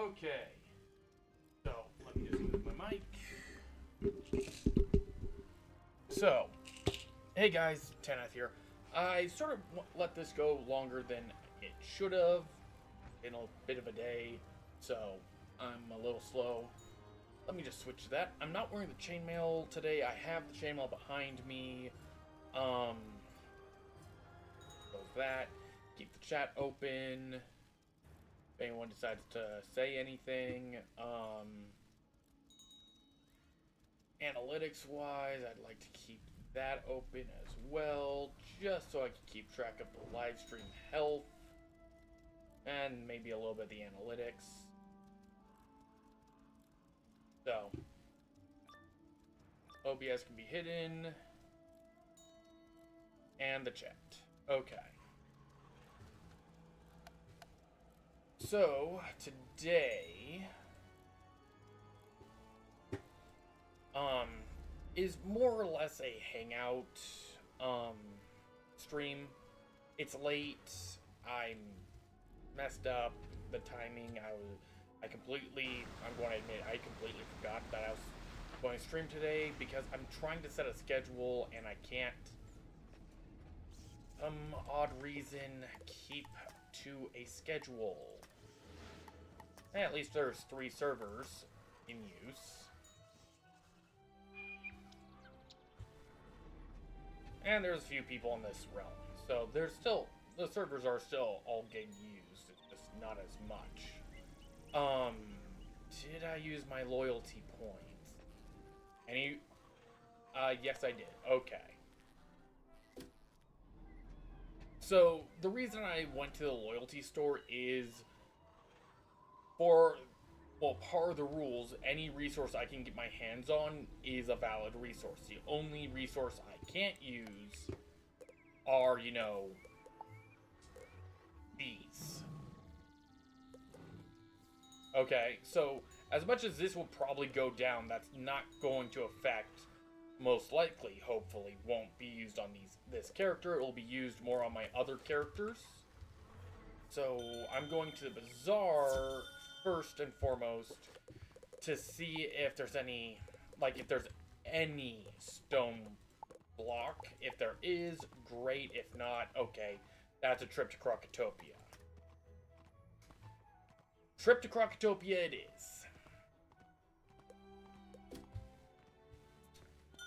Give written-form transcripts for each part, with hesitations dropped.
Okay. So, let me just move my mic. So, hey guys, Teneth here. I sort of let this go longer than it should have. In a bit of a day, so I'm a little slow. Let me just switch to that. I'm not wearing the chainmail today. I have the chainmail behind me. So that. Keep the chat open. If anyone decides to say anything. Analytics-wise, I'd like to keep that open as well, just so I can keep track of the live stream health. And maybe a little bit of the analytics. So, OBS can be hidden. And the chat. Okay. So, today is more or less a hangout stream. It's late. I'm messed up the timing. I'm going to admit, I completely forgot that I was going to stream today because I'm trying to set a schedule and I can't, some odd reason, keep to a schedule. And at least there's 3 servers in use. And there's a few people in this realm. So there's still, the servers are still all getting used. It's just not as much. Did I use my loyalty points? Any? Yes I did. Okay. So, the reason I went to the loyalty store is for, well, part of the rules, any resource I can get my hands on is a valid resource. The only resource I can't use are, you know, these. Okay, so as much as this will probably go down, that's not going to affect, most likely, hopefully, won't be used on this character. It will be used more on my other characters. So I'm going to the bazaar first and foremost to see if there's any, like, if there's any stone block. If there is, great. If not, okay, that's a trip to Crocotopia. Trip to Crocotopia it is.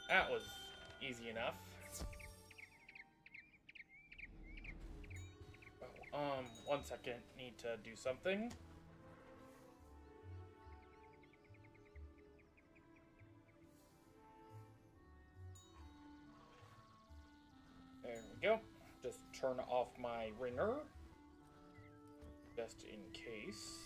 That was easy enough. Oh, 1 second. Need to do something. There we go. Just turn off my ringer. Just in case.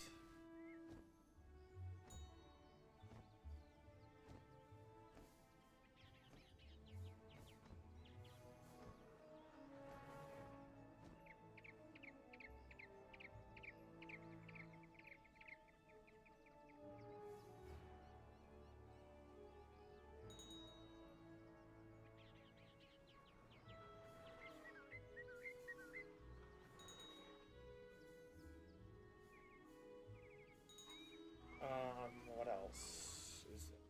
What else is it?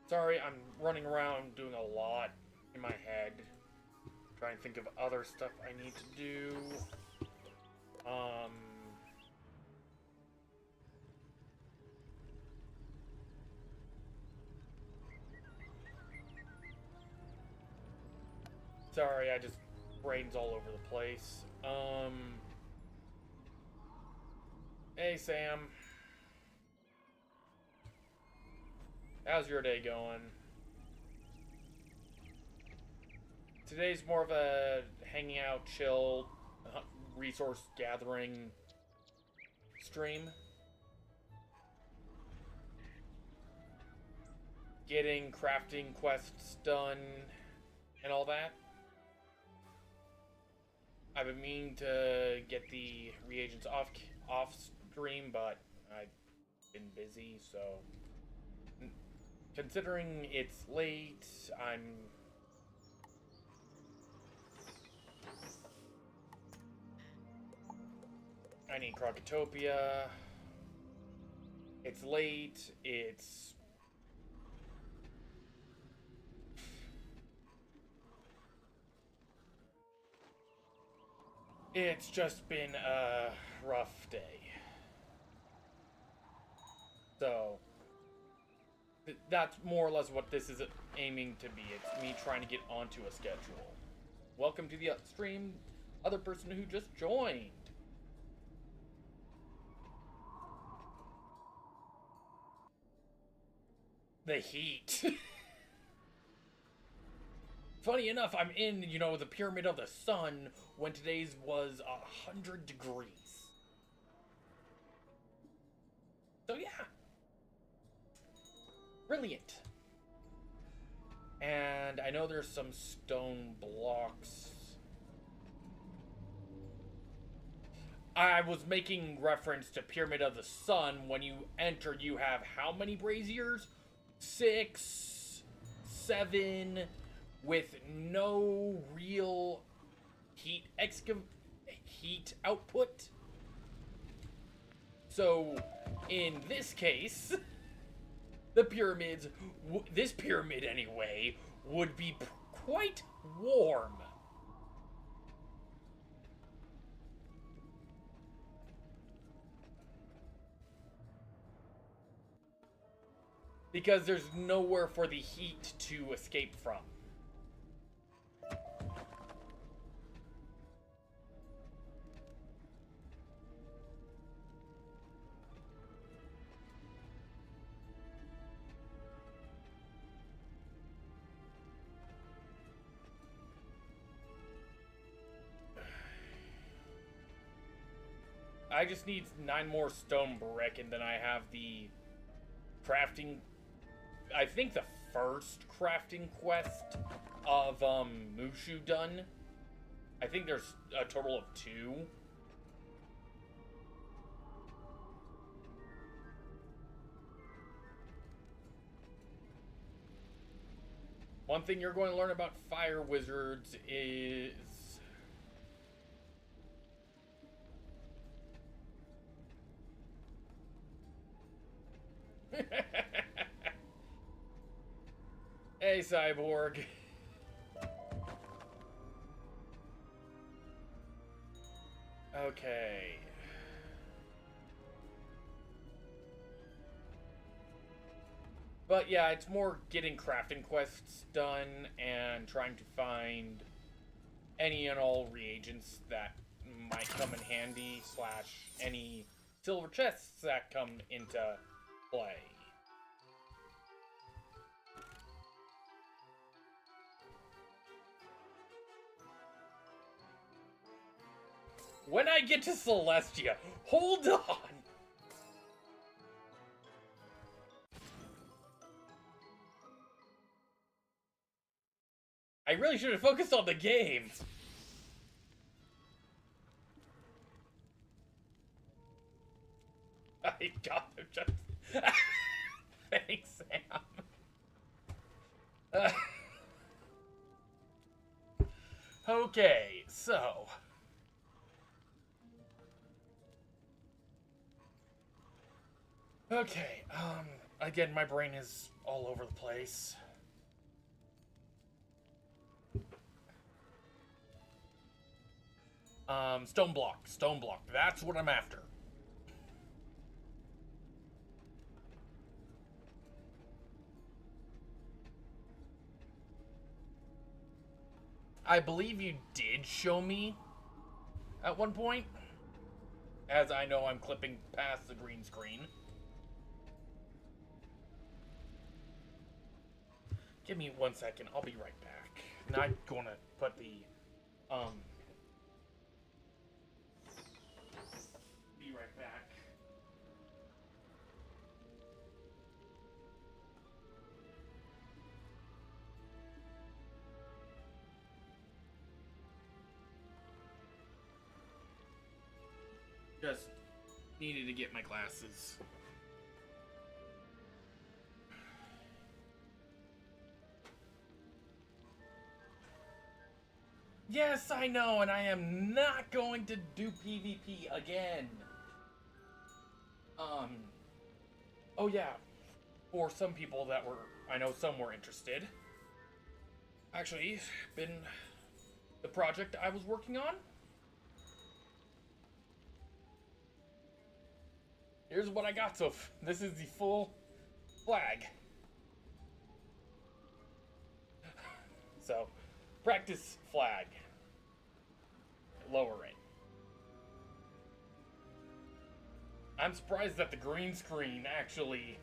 Sorry, I'm running around doing a lot in my head. Trying to think of other stuff I need to do. Sorry, I just brains all over the place. Hey Sam. How's your day going? Today's more of a hanging out, chill, resource gathering stream. Getting crafting quests done and all that. I've been meaning to get the reagents off stream, but I've been busy, so considering it's late, I need Crocotopia. It's late, it's just been a rough day. So, that's more or less what this is aiming to be. It's me trying to get onto a schedule. Welcome to the stream, other person who just joined. The heat. Funny enough, I'm in, the Pyramid of the Sun when today's was 100 degrees. So yeah. Brilliant. And I know there's some stone blocks. I was making reference to Pyramid of the Sun. When you enter, you have how many braziers? 6, 7, with no real heat output. So, in this case, the pyramids, this pyramid anyway, would be quite warm. Because there's nowhere for the heat to escape from. I just need 9 more stone brick, and then I have the crafting. I think the first crafting quest of Mushu done. I think there's a total of 2. One thing you're going to learn about fire wizards is hey, Cyborg. Okay. But yeah, it's more getting crafting quests done and trying to find any and all reagents that might come in handy, / any silver chests that come into play. When I get to Celestia, hold on! I really should have focused on the game. I got him just... Thanks, Sam. Okay, so... Okay, again, my brain is all over the place. Stone block, that's what I'm after. I believe you did show me at one point, as I know I'm clipping past the green screen. Give me 1 second, I'll be right back. Not gonna put the, be right back. Just needed to get my glasses. Yes, I know, and I am not going to do PvP again. Oh yeah, for some people that were, I know some were interested. Actually, been the project I was working on. Here's what I got. So this is the full flag. So, practice flag. Lower it. I'm surprised that the green screen actually...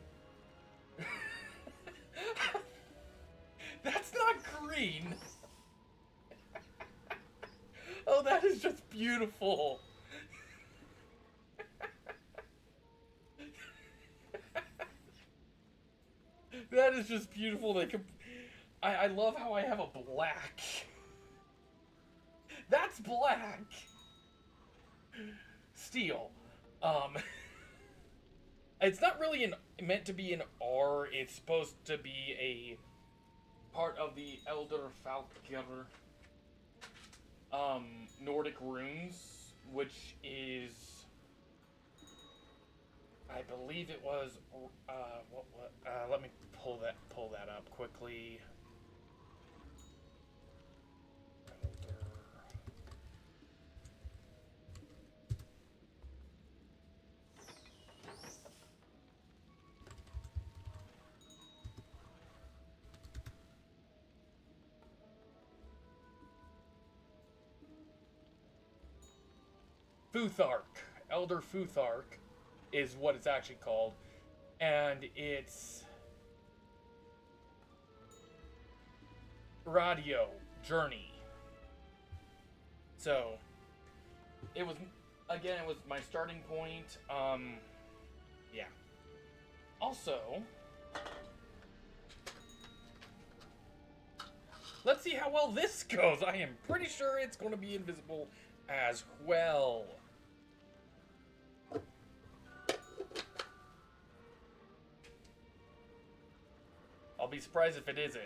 That's not green! Oh, that is just beautiful! That is just beautiful. I love how I have a black. That's black! Steel. It's not really meant to be an R. It's supposed to be a part of the Elder Falkir Nordic runes, which is, I believe it was let me pull that up quickly. Futhark. Elder Futhark is what it's actually called. And it's radio journey. So it was my starting point. Yeah. Also, let's see how well this goes. I am pretty sure it's going to be invisible as well. I'll be surprised if it isn't.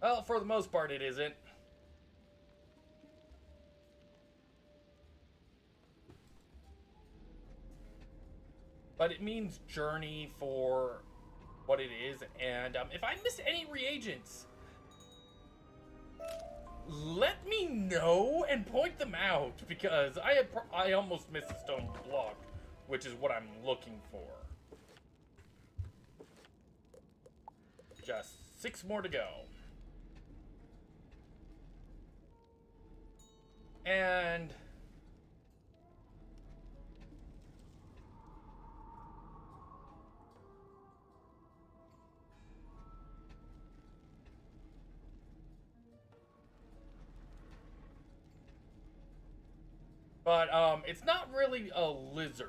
Well, for the most part, it isn't. But it means journey for what it is, and if I miss any reagents, let me know and point them out, because I almost missed a stone block, which is what I'm looking for. Just 6 more to go. And but it's not really a lizard.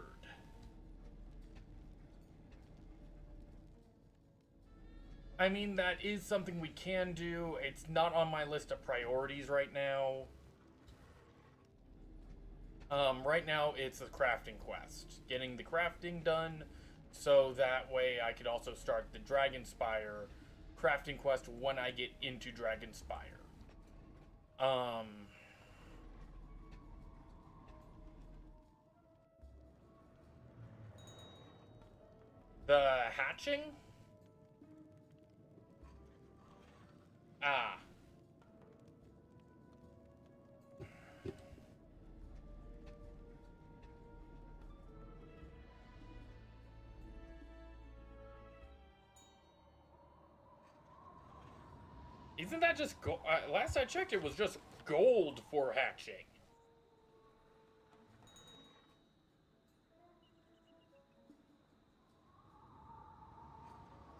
I mean, that is something we can do. It's not on my list of priorities right now. Right now it's a crafting quest. Getting the crafting done, so that way I could also start the Dragonspire crafting quest when I get into Dragonspire. The hatching? Ah. Isn't that just gold? Last I checked, it was just gold for hatching.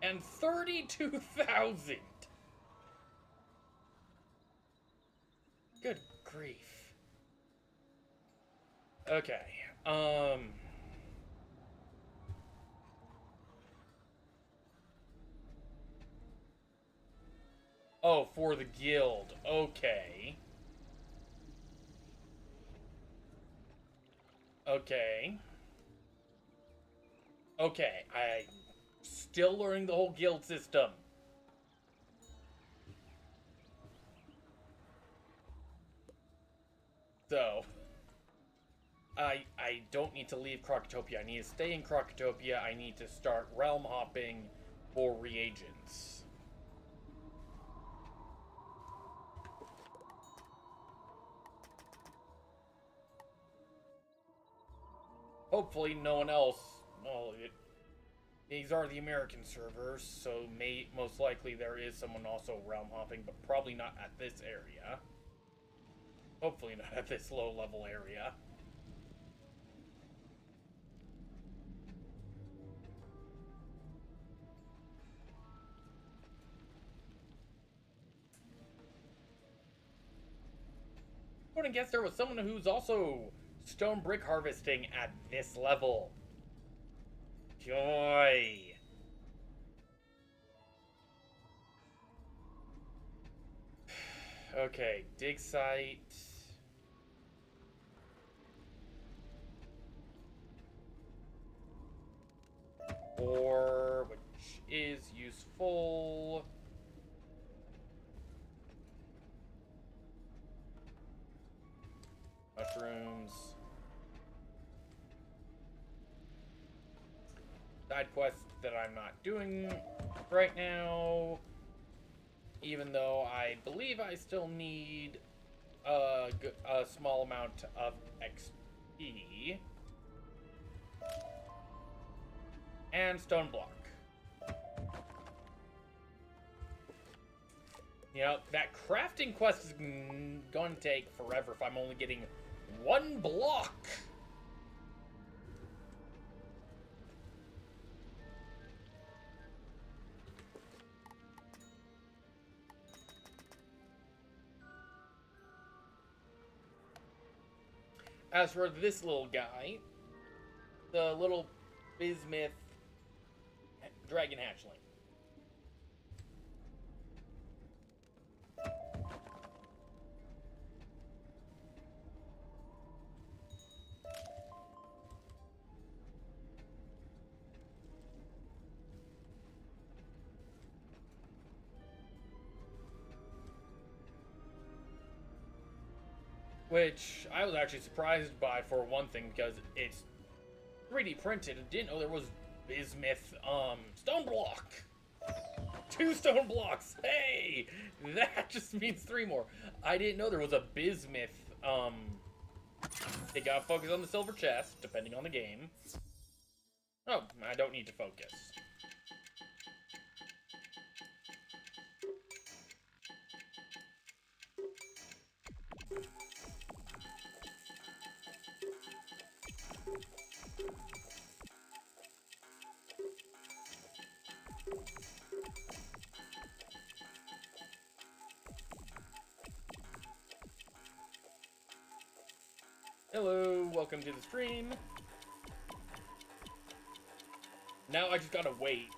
And 32,000. Good grief. Okay. Oh, for the guild. Okay. Okay. Okay, I'm still learning the whole guild system. though I don't need to leave Krokotopia. I need to stay in Krokotopia. I need to start realm hopping for reagents. Hopefully no one else. Well, these are the American servers, so most likely there is someone also realm hopping, but probably not at this area. Hopefully not at this low level area. I wouldn't guess there was someone who's also stone brick harvesting at this level. Joy. Okay, dig site. Ore, which is useful. Mushrooms. Side quests that I'm not doing right now. Even though I believe I still need a small amount of XP. And stone block. You know, that crafting quest is going to take forever if I'm only getting one block. As for this little guy, the little bismuth dragon hatchling. Which I was actually surprised by for one thing, because it's 3D printed. I didn't know there was bismuth stone block. 2 stone blocks. Hey, that just means 3 more. I didn't know there was a bismuth. They gotta focus on the silver chest, depending on the game. Oh, I don't need to focus. Hello, welcome to the stream. Now I just gotta wait.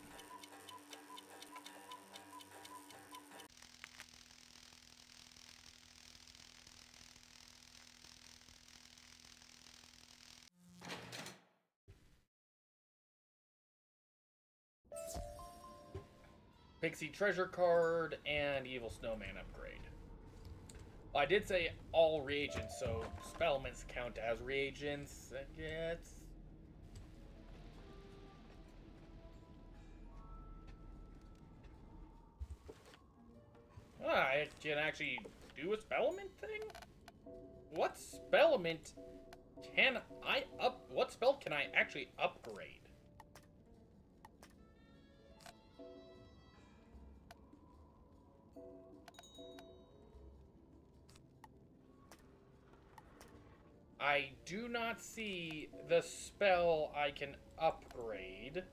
Pixie treasure card and evil snowman upgrade. Well, I did say all reagents, so spellments count as reagents, I guess. I can actually do a spellment thing? What spellment can I what spell can I actually upgrade? I do not see the spell I can upgrade.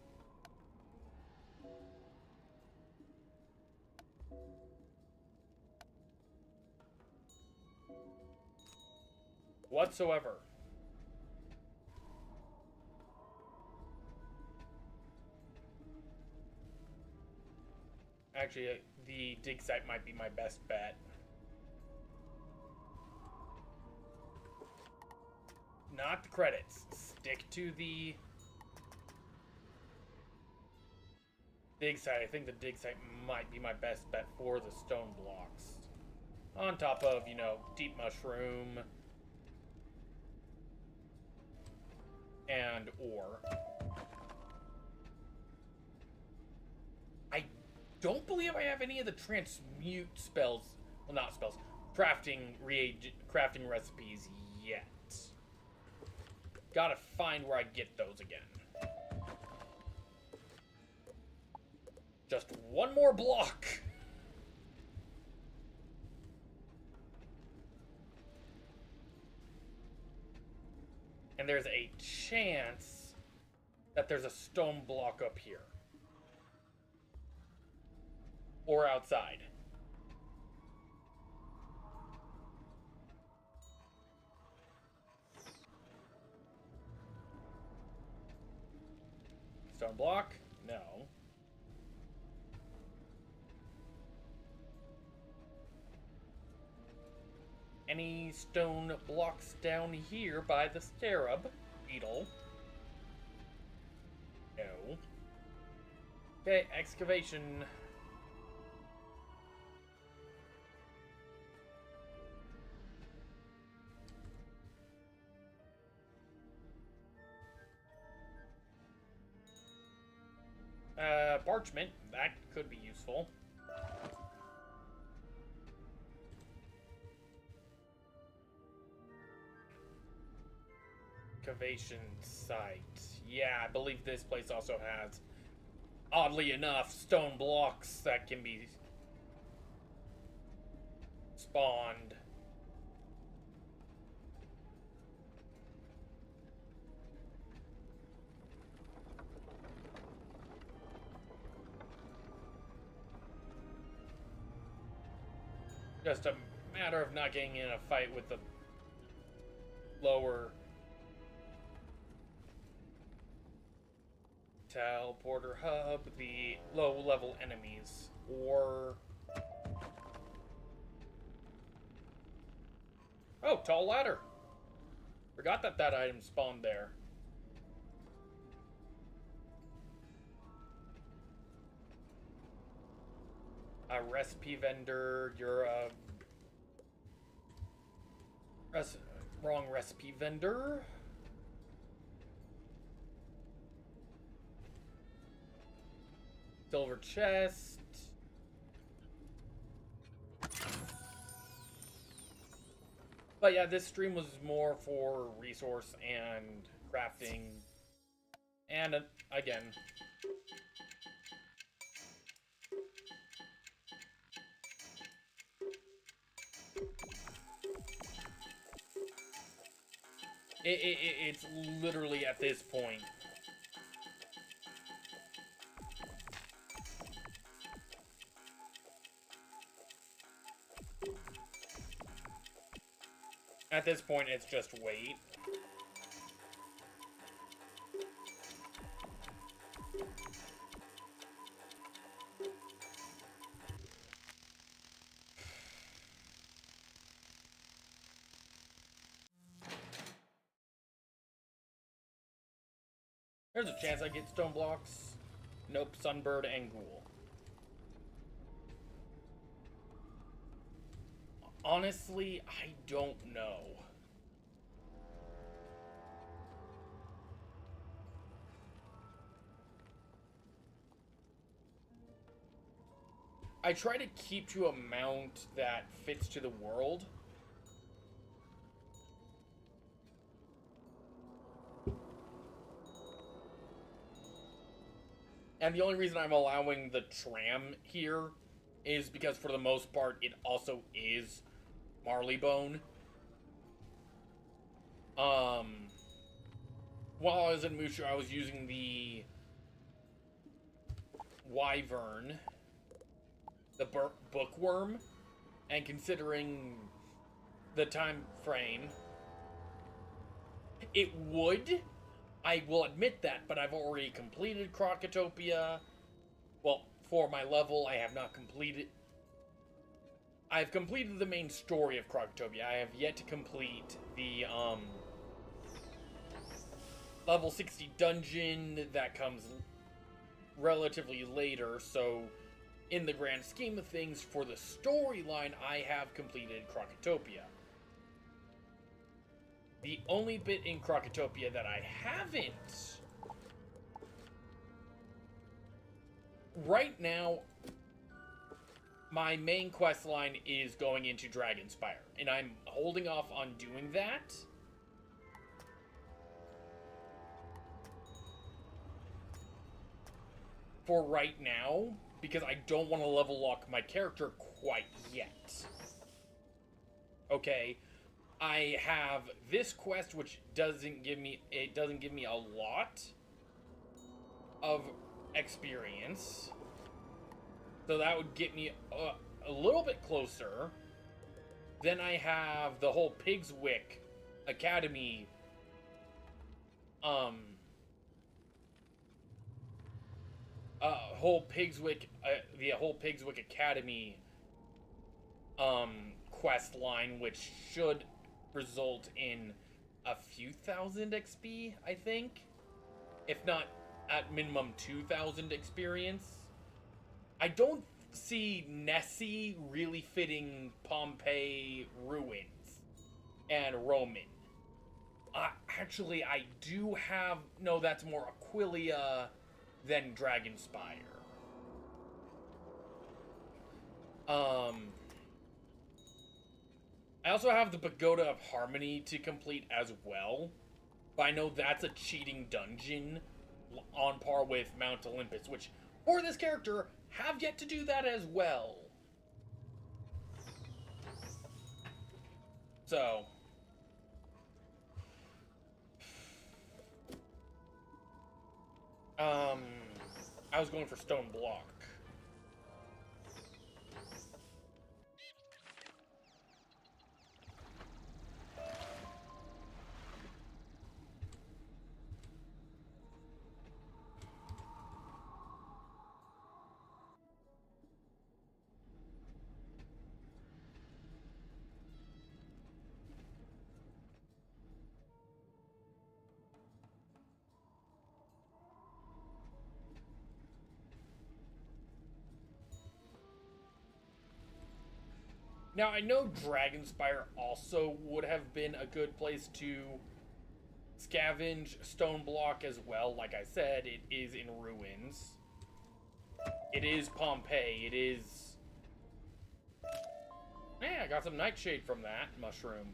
Whatsoever. Actually, the dig site might be my best bet. Not the credits. Stick to the dig site. I think the dig site might be my best bet for the stone blocks. On top of, you know, deep mushroom and ore. I don't believe I have any of the transmute spells. Well, not spells. Crafting recipes yet. Gotta find where I get those again. Just one more block. And there's a chance that there's a stone block up here. Or outside. Stone block? No. Any stone blocks down here by the scarab beetle? No. Okay, excavation. Parchment. That could be useful. Excavation site. Yeah, I believe this place also has, oddly enough, stone blocks that can be spawned. Just a matter of not getting in a fight with the lower teleporter hub, the low-level enemies, or... Oh, tall ladder! Forgot that that item spawned there. A recipe vendor, you're a... wrong recipe vendor. Silver chest. But yeah, this stream was more for resource and crafting. And again, it's literally at this point. At this point, it's just wait. There's a chance I get stone blocks. Nope, Sunbird and Ghoul. Honestly, I don't know. I try to keep to a mount that fits to the world. And the only reason I'm allowing the tram here is because for the most part it also is Marleybone. While I was in Musha, I was using the Wyvern, the Bookworm, and considering the time frame, it would. I will admit that, but I've already completed Crocotopia. Well, for my level, I have not completed... I've completed the main story of Crocotopia. I have yet to complete the, level 60 dungeon that comes relatively later, so in the grand scheme of things, for the storyline, I have completed Crocotopia. The only bit in Crocotopia that I haven't... Right now, my main quest line is going into Dragonspire, and I'm holding off on doing that. For right now, because I don't want to level lock my character quite yet. Okay, I have this quest, which doesn't give me a lot of experience, so that would get me a little bit closer. Then I have the whole Pigswick Academy the whole Pigswick Academy quest line, which should result in a few thousand XP, I think, if not at minimum 2,000 experience. I don't see Nessie really fitting Pompeii ruins and Roman. Actually, I do have... No, that's more Aquilia than Dragonspire. I also have the Pagoda of Harmony to complete as well. But I know that's a cheating dungeon on par with Mount Olympus, which, for this character, have yet to do that as well. So... I was going for Stone Block. Now, I know Dragonspire also would have been a good place to scavenge Stone Block as well. Like I said, it is in ruins. It is Pompeii. It is... Yeah, I got some Nightshade from that mushroom.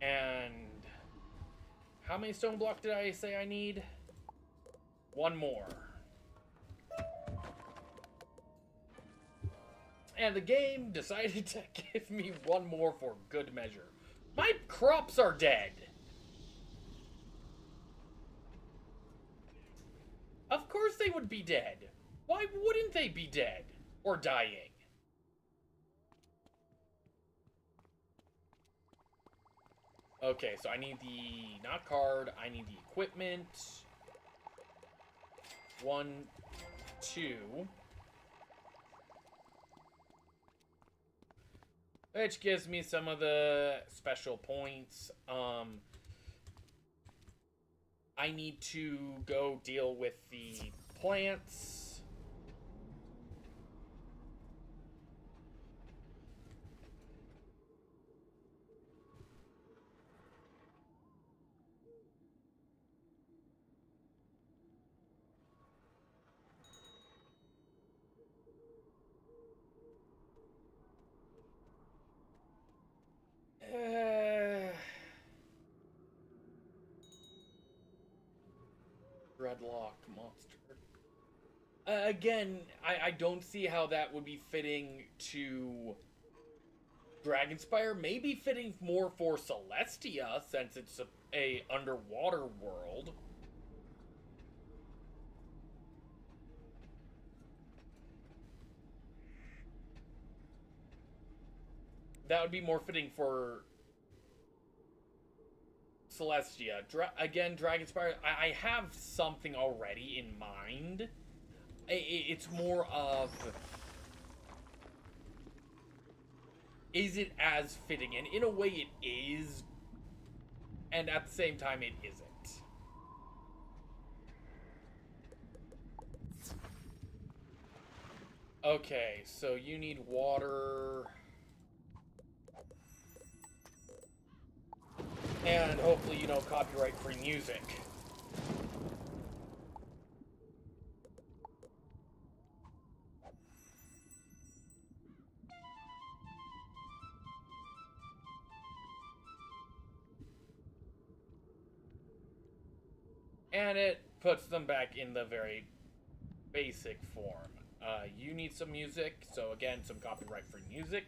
And... how many Stone Block did I say I need? One more. And the game decided to give me one more for good measure. My crops are dead. Of course they would be dead. Why wouldn't they be dead? Or dying? Okay, so I need the not card, I need the equipment. 1, 2. Which gives me some of the special points. I need to go deal with the plants. Dreadlock monster. Again, I don't see how that would be fitting to Dragonspire. Maybe fitting more for Celestia, since it's a underwater world. That would be more fitting for Celestia. Again, Dragonspire, I have something already in mind. It's more of... is it as fitting? And in a way it is. And at the same time it isn't. Okay, so you need water. And hopefully, you know, copyright-free music. And it puts them back in the very basic form. You need some music, so again, some copyright-free music.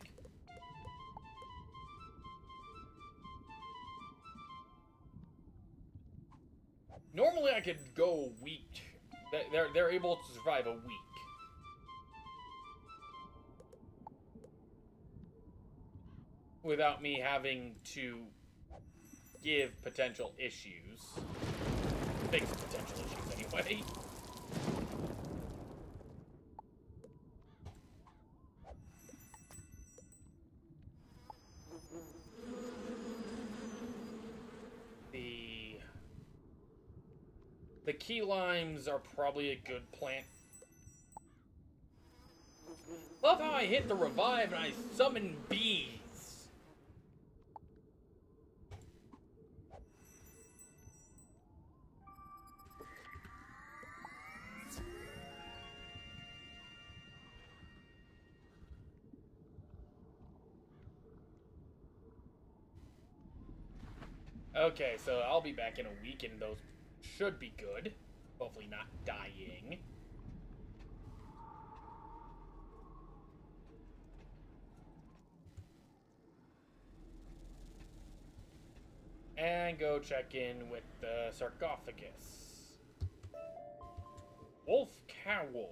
Normally I could go a week. They're able to survive a week. Without me having to give potential issues. Fix potential issues anyway. The key limes are probably a good plant. Love how I hit the revive and I summon bees. Okay, so I'll be back in a week and those should be good. Hopefully not dying. And go check in with the sarcophagus. Wolf Cowl.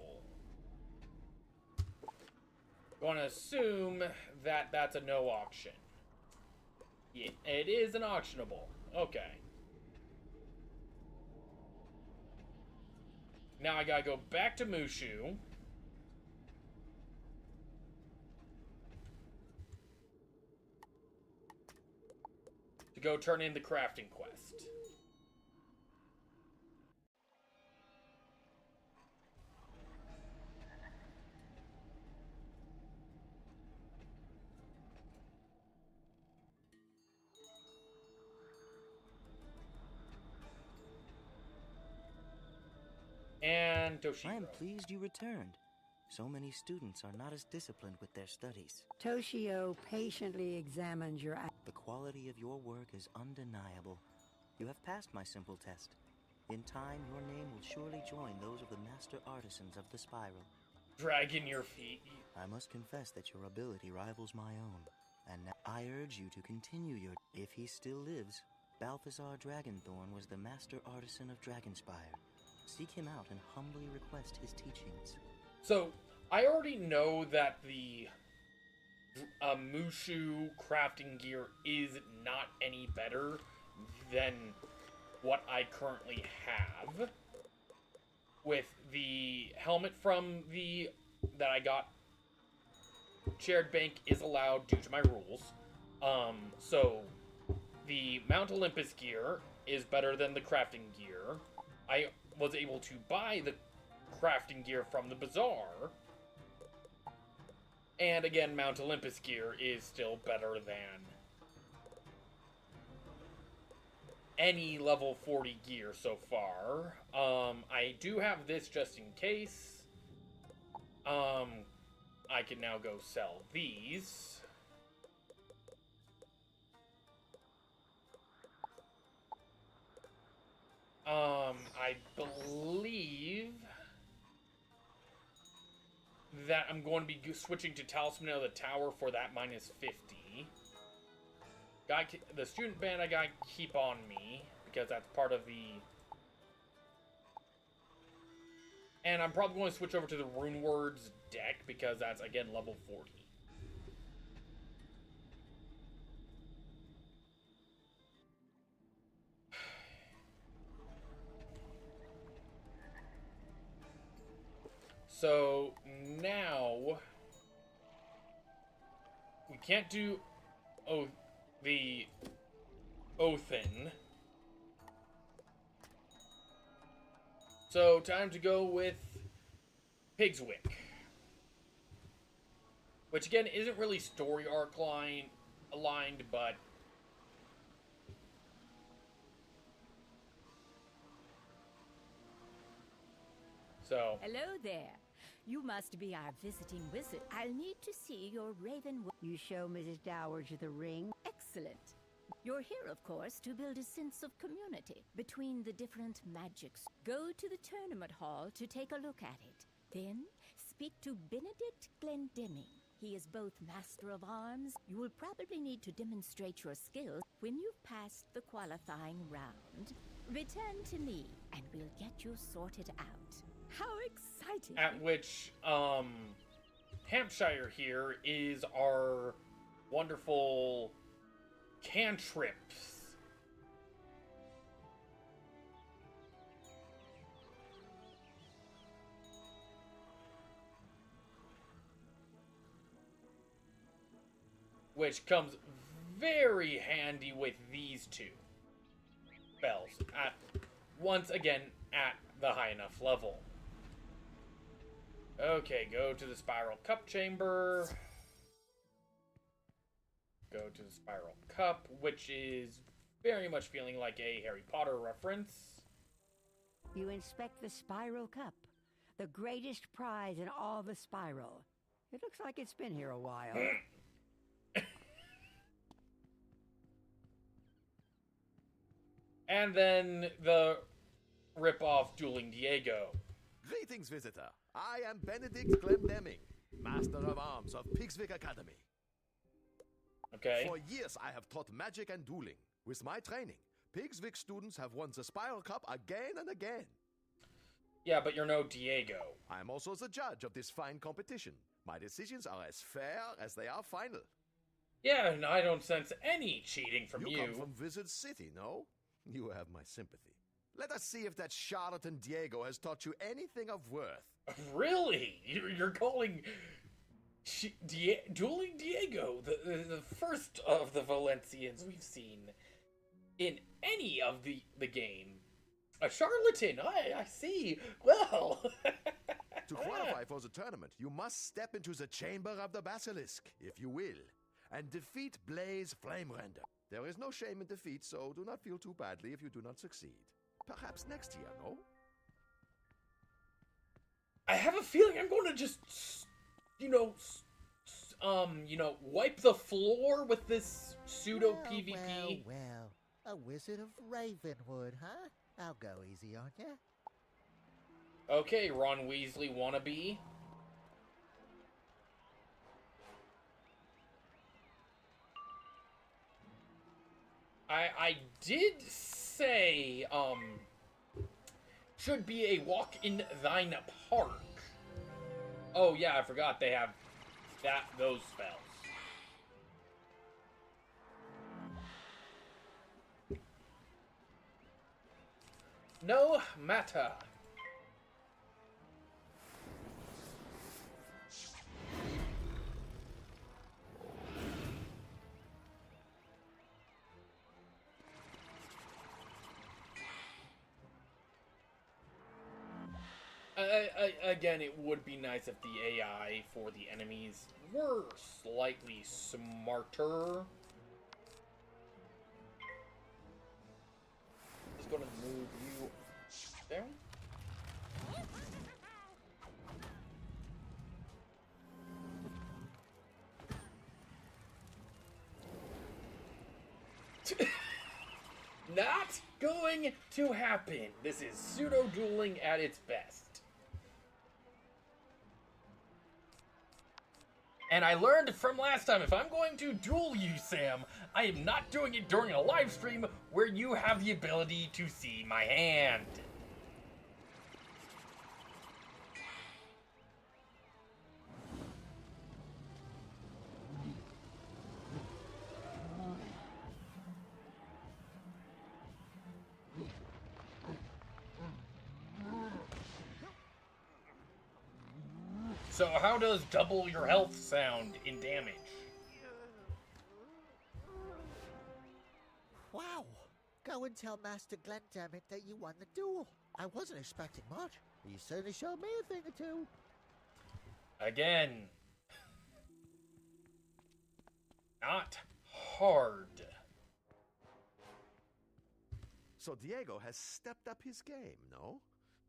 Gonna assume that that's a no auction. Yeah, it is an auctionable. Okay. Now I gotta go back to Mushu. To go turn in the crafting quest. And Toshiro. I am pleased you returned. So many students are not as disciplined with their studies. Toshio patiently examined your The quality of your work is undeniable. You have passed my simple test. In time, your name will surely join those of the master artisans of the spiral. Dragging your feet. I must confess that your ability rivals my own. And now I urge you to continue your... If he still lives, Balthazar Dragonthorn was the master artisan of Dragonspire. Seek him out and humbly request his teachings. So, I already know that the Mushu crafting gear is not any better than what I currently have. With the helmet from that I got, shared bank is allowed due to my rules. So, the Mount Olympus gear is better than the crafting gear. I was able to buy the crafting gear from the bazaar. And again, Mount Olympus gear is still better than any level 40 gear so far. I do have this just in case. I can now go sell these. I believe that I'm going to be switching to Talisman of the Tower for that minus 50. The student band I gotta keep on me, because that's part of the... And I'm probably going to switch over to the Rune Words deck, because that's, again, level 40. So, now... we can't do... the Othin. So, time to go with Pigswick. which again isn't really story arc aligned, but so. Hello there. You must be our visiting wizard. I'll need to see your raven. You show Mrs. Dowager the ring? Excellent. You're here, of course, to build a sense of community between the different magics. Go to the tournament hall to take a look at it. Then, speak to Benedict Glendemming. He is both Master of Arms. You will probably need to demonstrate your skills when you've passed the qualifying round. Return to me, and we'll get you sorted out. How exciting! At which, Hampshire here is our wonderful cantrips. Which comes very handy with these two spells at once again at the high enough level. Okay, go to the Spiral Cup Chamber. Go to the Spiral Cup, which is very much feeling like a Harry Potter reference. You inspect the Spiral Cup, the greatest prize in all the Spiral. It looks like it's been here a while. And then the rip-off Dueling Diego. Greetings, visitor. I am Benedict Glendemming, Master of Arms of Pigswick Academy. Okay. For years, I have taught magic and dueling. With my training, Pigswick students have won the Spiral Cup again and again. Yeah, but you're no Diego. I am also the judge of this fine competition. My decisions are as fair as they are final. Yeah, and I don't sense any cheating from you. You come from Wizard City, no? You have my sympathy. Let us see if that charlatan Diego has taught you anything of worth. Really? You're calling Dueling Diego the first of the Valencians we've seen in any of the game? A charlatan, I see. Well... To qualify for the tournament, you must step into the Chamber of the Basilisk, if you will, and defeat Blaze Flamerender. There is no shame in defeat, so do not feel too badly if you do not succeed. Perhaps next year, no? I have a feeling I'm going to just, wipe the floor with this pseudo PvP. Well, a wizard of Ravenwood, huh? I'll go easy on ya. Okay, Ron Weasley wannabe. I did say, should be a walk in thine park. Oh yeah, I forgot they have those spells. No matter. Again, it would be nice if the AI for the enemies were slightly smarter. Just gonna move you there. Not going to happen. This is pseudo-dueling at its best. And I learned from last time, if I'm going to duel you, Sam, I am not doing it during a live stream where you have the ability to see my hand. So how does double your health sound in damage? Wow! Go and tell Master Glendemming that you won the duel. I wasn't expecting much. You certainly showed me a thing or two. Again. not hard. So Diego has stepped up his game, no?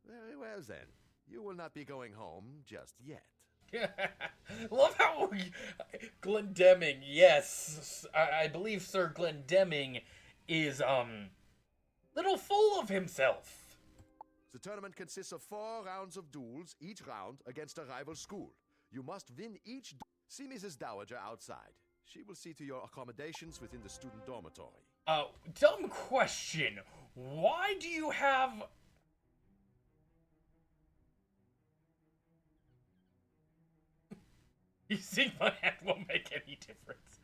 Very well then. You will not be going home just yet. Love how Glendemming, yes, I believe Sir Glendemming is, little full of himself. The tournament consists of 4 rounds of duels, each round against a rival school. You must win each See Mrs. Dowager outside. She will see to your accommodations within the student dormitory. Dumb question. Why do you have... You think my hand won't make any difference.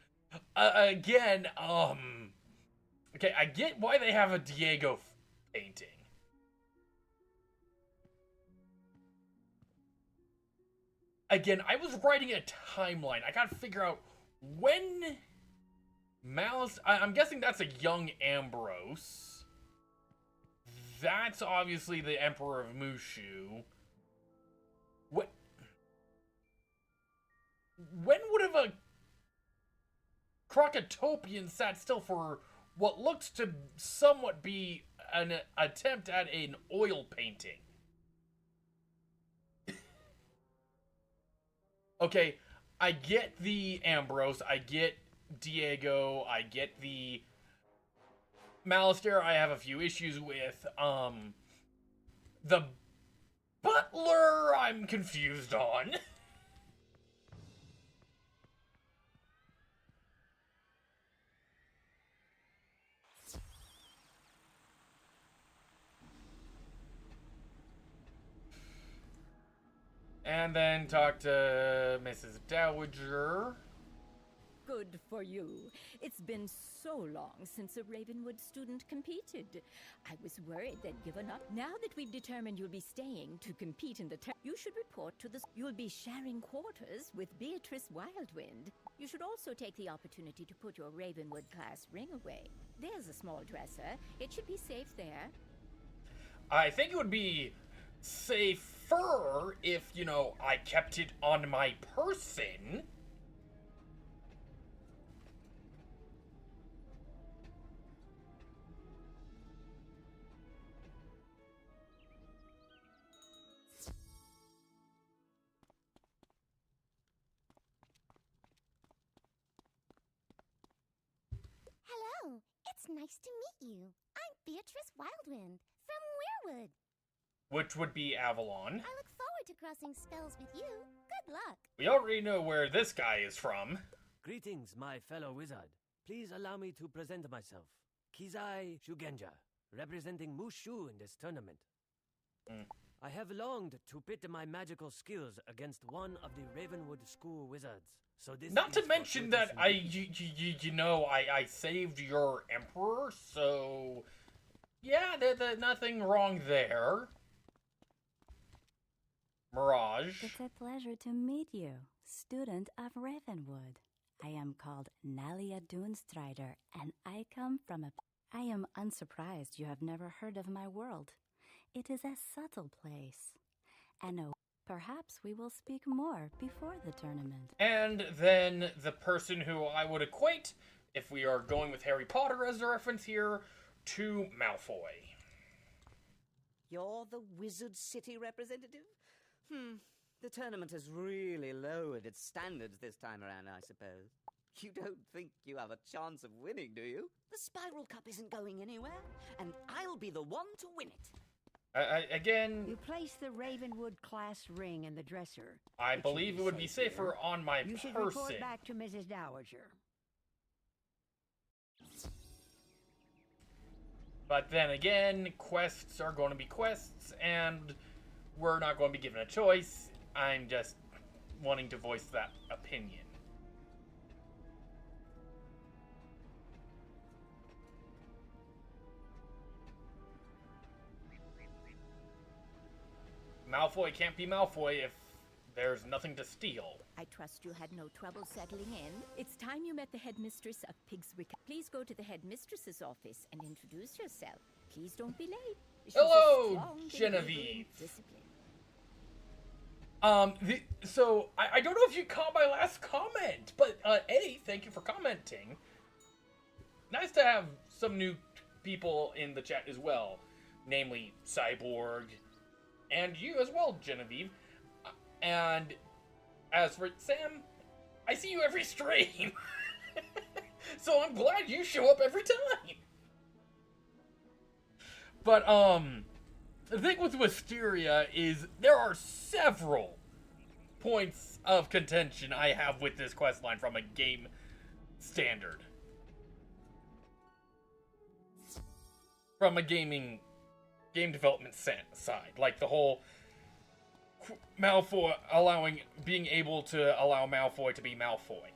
Again, okay, I get why they have a Diego painting. Again, I was writing a timeline. I gotta figure out when Malice... I'm guessing that's a young Ambrose. That's obviously the Emperor of Mushu. What... When would have a Krokotopian sat still for what looks to somewhat be an attempt at an oil painting? Okay, I get the Ambrose, I get Diego, I get the Malistaire I have a few issues with. The Butler I'm confused on. And then talk to Mrs. Dowager. Good for you. It's been so long since a Ravenwood student competed. I was worried they'd given up. Now that we've determined you'll be staying to compete in the you should report to the... You'll be sharing quarters with Beatrice Wildwind. You should also take the opportunity to put your Ravenwood class ring away. There's a small dresser. It should be safe there. I think it would be safer if, you know, I kept it on my person. Hello, it's nice to meet you. I'm Beatrice Wildwind from Weirwood. Which would be Avalon. I look forward to crossing spells with you. Good luck. We already know where this guy is from. Greetings, my fellow wizard. Please allow me to present myself. Kizai Shugenja, representing Mushu in this tournament. I have longed to pit my magical skills against one of the Ravenwood School wizards. So this Not to is mention that I saved your emperor, so yeah, there's nothing wrong there. Mirage. It's a pleasure to meet you, student of Ravenwood. I am called Nalia Doonstrider, and I come from a... I am unsurprised you have never heard of my world. It is a subtle place. And perhaps we will speak more before the tournament. And then the person who I would equate, if we are going with Harry Potter as a reference here, to Malfoy. You're the Wizard City representative? The tournament has really lowered its standards this time around, I suppose. You don't think you have a chance of winning, do you? The Spiral Cup isn't going anywhere, and I'll be the one to win it. Again... You place the Ravenwood class ring in the dresser. I believe it would be safer on my person. You should report back to Mrs. Dowager. But then again, quests are going to be quests, and we're not going to be given a choice. I'm just wanting to voice that opinion. Malfoy can't be Malfoy if there's nothing to steal. I trust you had no trouble settling in. It's time you met the headmistress of Pigswick. Please go to the headmistress's office and introduce yourself. Please don't be late. She's Hello, a strong believer in Genevieve. discipline. So I don't know if you caught my last comment, but A, thank you for commenting. Nice to have some new people in the chat as well, namely Cyborg, and you as well, Genevieve. And as for Sam, I see you every stream, so I'm glad you show up every time. But the thing with Wisteria is there are several points of contention I have with this questline from a game standard. From a game development side. Like the whole Malfoy being able to allow Malfoy to be Malfoy.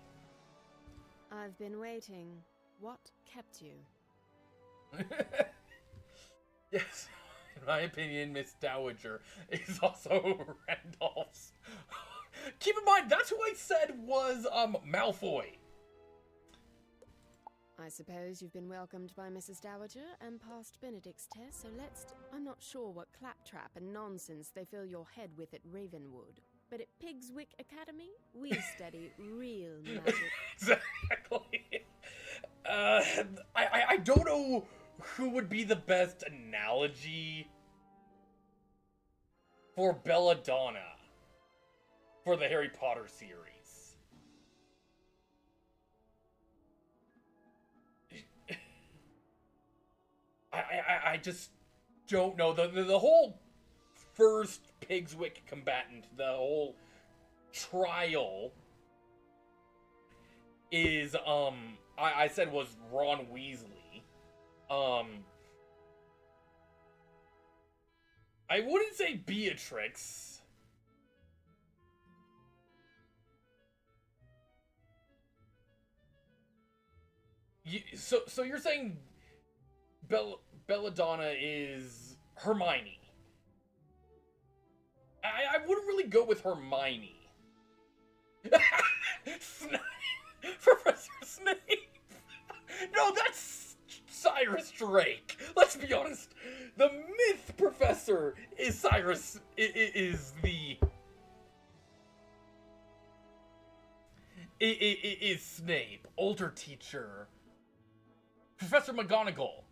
I've been waiting. What kept you? Yes, in my opinion, Miss Dowager is also Randolph's. Keep in mind, that's who I said was, Malfoy. I suppose you've been welcomed by Mrs. Dowager and passed Benedict's test, so I'm not sure what claptrap and nonsense they fill your head with at Ravenwood, but at Pigswick Academy, we study real magic. Exactly. I don't know who would be the best analogy for Belladonna for the Harry Potter series. I just don't know. The whole first Pigswick combatant, the whole trial is, I said was Ron Weasley. I wouldn't say Beatrix. So you're saying Belladonna is Hermione? I wouldn't really go with Hermione. Professor Snape. No, that's Cyrus Drake. Let's be honest. The myth professor is Cyrus. Is Snape, older teacher, Professor McGonagall.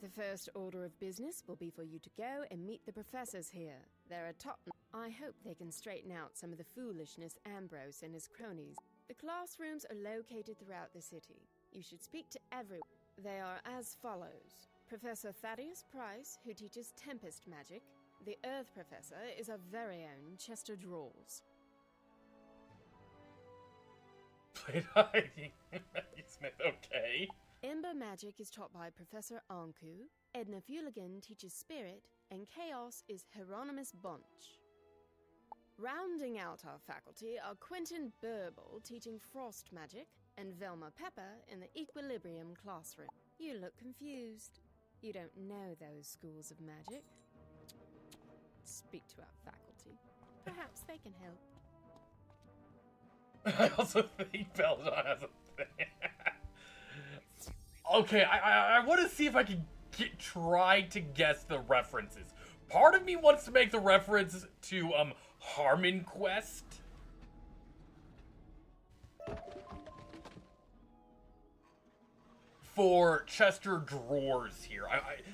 The first order of business will be for you to go and meet the professors here. They're a top. I hope they can straighten out some of the foolishness Ambrose and his cronies. The classrooms are located throughout the city. You should speak to everyone. They are as follows. Professor Thaddeus Price, who teaches Tempest Magic. The Earth Professor is our very own Chester Drawls. Played hiding. Maggie Smith, okay. Ember Magic is taught by Professor Anku. Edna Fuligan teaches Spirit, and Chaos is Hieronymus Bunch. Rounding out our faculty are Quentin Burble teaching Frost Magic, and Velma Pepper in the Equilibrium classroom. You look confused. You don't know those schools of magic. Speak to our faculty. Perhaps they can help. I also think Belladonna has a thing. Okay, I want to see if I can try to guess the references. Part of me wants to make the reference to Harmon Quest. For Chester Drawers here.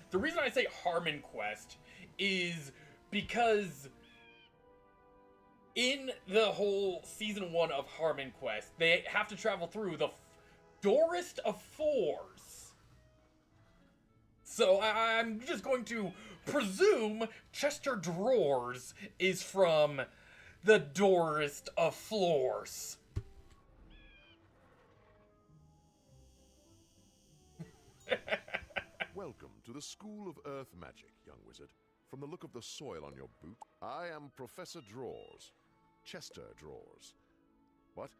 The reason I say Harmon Quest is because in the whole season 1 of Harmon Quest, they have to travel through the Doorest of Fours. So I'm just going to presume Chester Drawers is from the Doorest of Floors. Welcome to the School of Earth Magic, young wizard. From the look of the soil on your boot, I am Professor Drawers. Chester Drawers. What?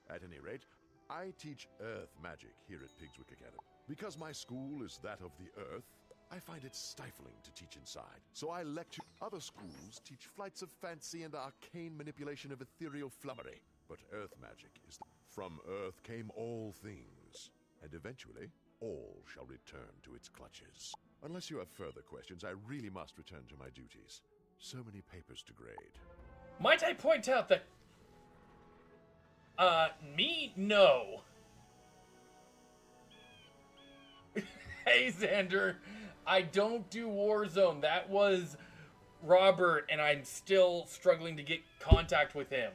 At any rate, I teach Earth Magic here at Pigswick Academy. Because my school is that of the Earth, I find it stifling to teach inside. So I lecture. Other schools teach flights of fancy and arcane manipulation of ethereal flummery. But Earth Magic is from Earth came all things, and eventually all shall return to its clutches. Unless you have further questions, I really must return to my duties. So many papers to grade. Might I point out that... me? No. Hey, Xander. I don't do Warzone. That was Robert, and I'm still struggling to get contact with him.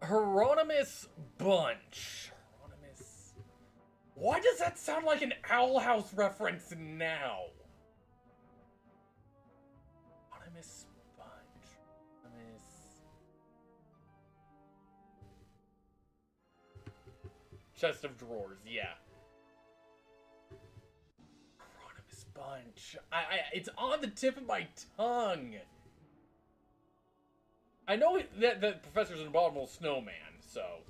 Hieronymus Bunch. Hieronymus. Why does that sound like an Owl House reference now? Hieronymus Bunch. Hieronymus. Chest of drawers, yeah. Hieronymus Bunch. It's on the tip of my tongue. I know that the professor's an abominable snowman, so...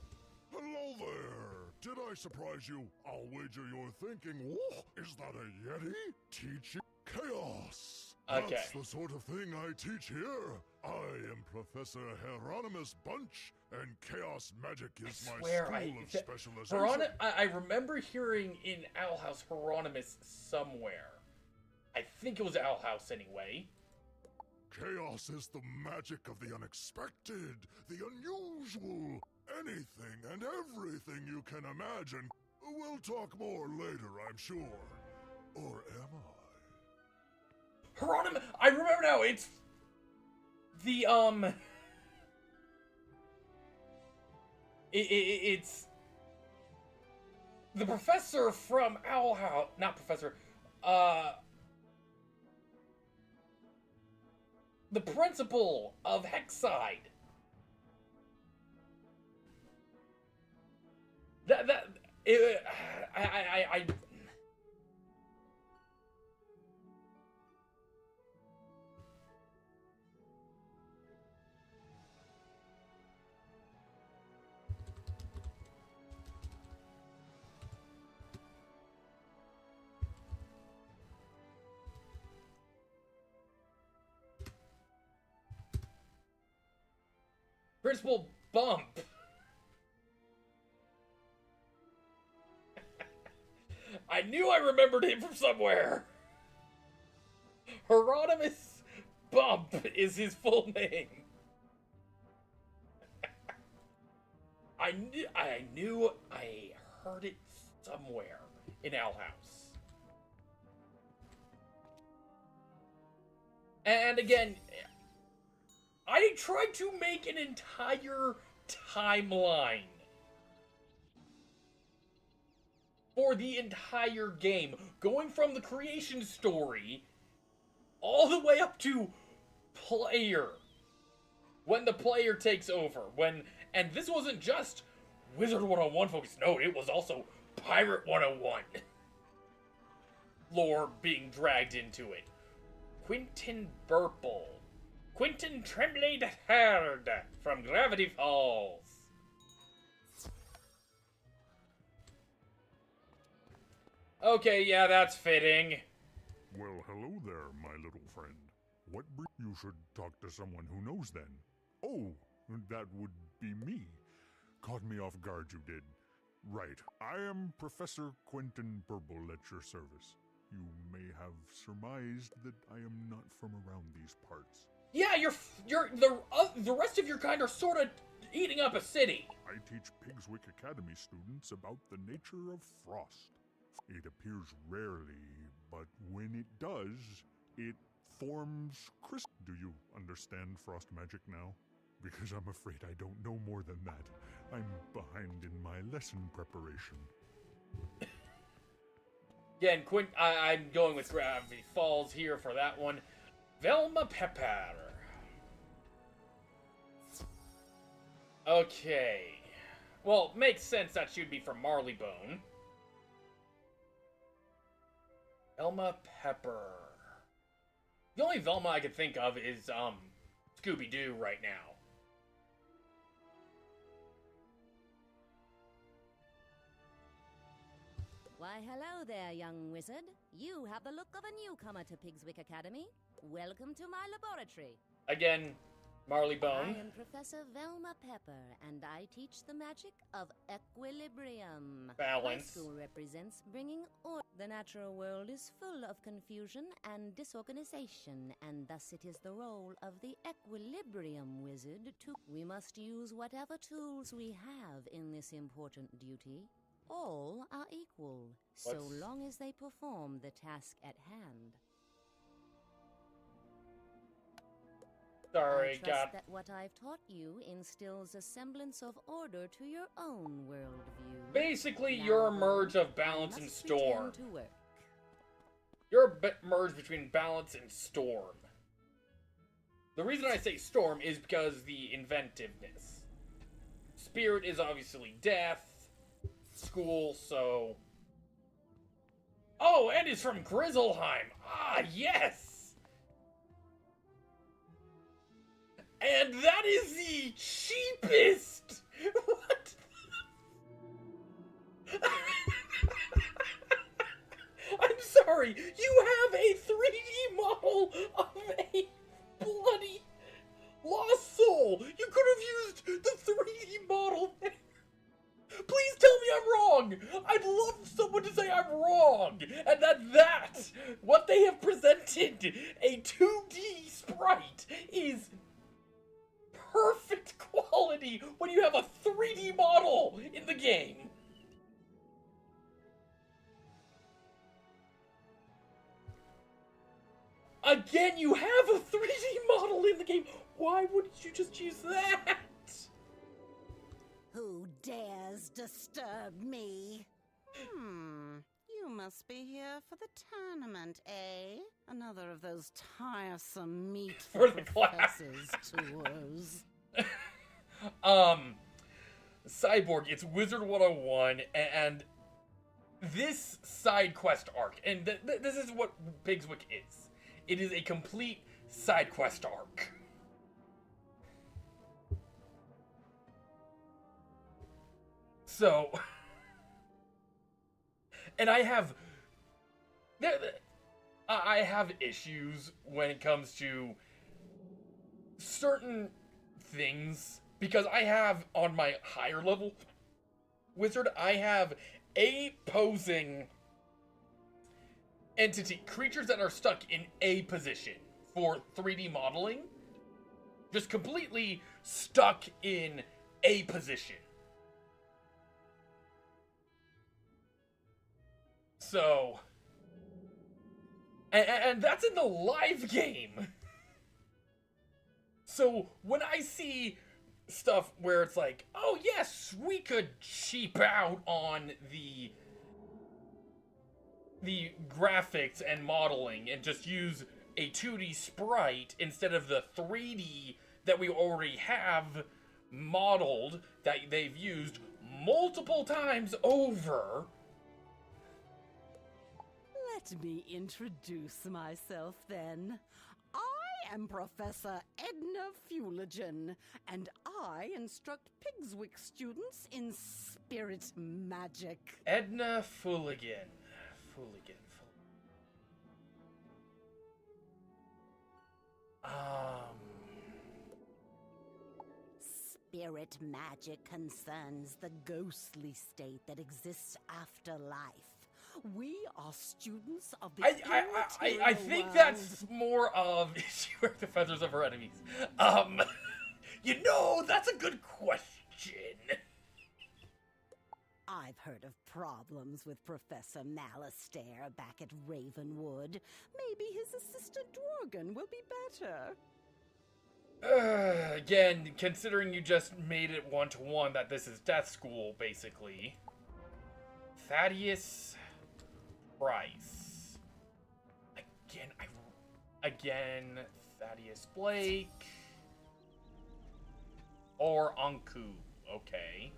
Hello there! Did I surprise you? I'll wager you're thinking, oh, is that a Yeti? Teaching chaos! Okay. That's the sort of thing I teach here. I am Professor Hieronymus Bunch, and chaos magic is my school of specialization. I remember hearing in Owl House Hieronymus somewhere. I think it was Owl House anyway. Chaos is the magic of the unexpected, the unusual, anything and everything you can imagine. We'll talk more later, I'm sure. Or am I? Hieronymus, I remember now, it's the, it's the professor from Owl House, not professor, the principal of Hexside. I Principal Bump. I knew I remembered him from somewhere. Hieronymus Bump is his full name. I knew I heard it somewhere in Owl House. And again, I tried to make an entire timeline for the entire game, going from the creation story all the way up to player. When the player takes over, and this wasn't just Wizard101 focus, no, it was also Pirate 101 lore being dragged into it. Quentin Burple. Quentin Tremblay the Third from Gravity Falls. Okay, yeah, that's fitting. Well, hello there, my little friend. What you should talk to someone who knows then. Oh, that would be me. Caught me off guard, you did. Right, I am Professor Quentin Burble at your service. You may have surmised that I am not from around these parts. Yeah, the rest of your kind are sort of eating up a city. I teach Pigswick Academy students about the nature of frost. It appears rarely, but when it does, it forms crystal. Do you understand frost magic now? Because I'm afraid I don't know more than that. I'm behind in my lesson preparation. Again, I'm going with Gravity Falls here for that one. Velma Pepper. Okay. Well, makes sense that she'd be from Marleybone. Velma Pepper. The only Velma I could think of is, Scooby-Doo right now. Why, hello there, young wizard. You have the look of a newcomer to Pigswick Academy. Welcome to my laboratory. Again, Marleybone. I am Professor Velma Pepper, and I teach the magic of equilibrium. Balance. My school represents bringing order. The natural world is full of confusion and disorganization, and thus it is the role of the equilibrium wizard to... We must use whatever tools we have in this important duty. All are equal, so long as they perform the task at hand. Sorry, I trust that what I've taught you instills a semblance of order to your own worldview. Basically, Now you're a merge of balance and must storm. return to work. You're a merge between balance and storm. The reason I say storm is because the inventiveness. Spirit is obviously death. School, so... Oh, and it's from Grizzleheim. Ah, yes! And that is the cheapest! What? I'm sorry, you have a 3D model of a bloody lost soul! You could have used the 3D model! Please tell me I'm wrong! I'd love someone to say I'm wrong! And that what they have presented, a 2D sprite, is perfect quality when you have a 3D model in the game. Again, you have a 3D model in the game. Why wouldn't you just use that? Who dares disturb me? You must be here for the tournament, eh? Another of those tiresome meat For the class. tours. Cyborg, it's Wizard101, and this side quest arc, and this is what Pigswick is. It is a complete side quest arc. So, and I have issues when it comes to certain things, because I have, on my higher level wizard, I have a posing entity, creatures that are stuck in a position for 3D modeling, just completely stuck in a position. So, and that's in the live game. So when I see stuff where it's like, oh yes, we could cheap out on the graphics and modeling and just use a 2D sprite instead of the 3D that we already have modeled, that they've used multiple times over. Let me introduce myself then. I am Professor Edna Fuligen, and I instruct Pigswick students in spirit magic. Edna Fuligen. Spirit magic concerns the ghostly state that exists after life. We are students of the I think that's more of she wears the feathers of her enemies. You know, that's a good question. I've heard of problems with Professor Malastair back at Ravenwood. Maybe his assistant Dworgen will be better. Again, considering you just made it 1-to-1 that this is Death School, basically. Thaddeus Price. Again, Thaddeus Blake. Or Anku. Okay.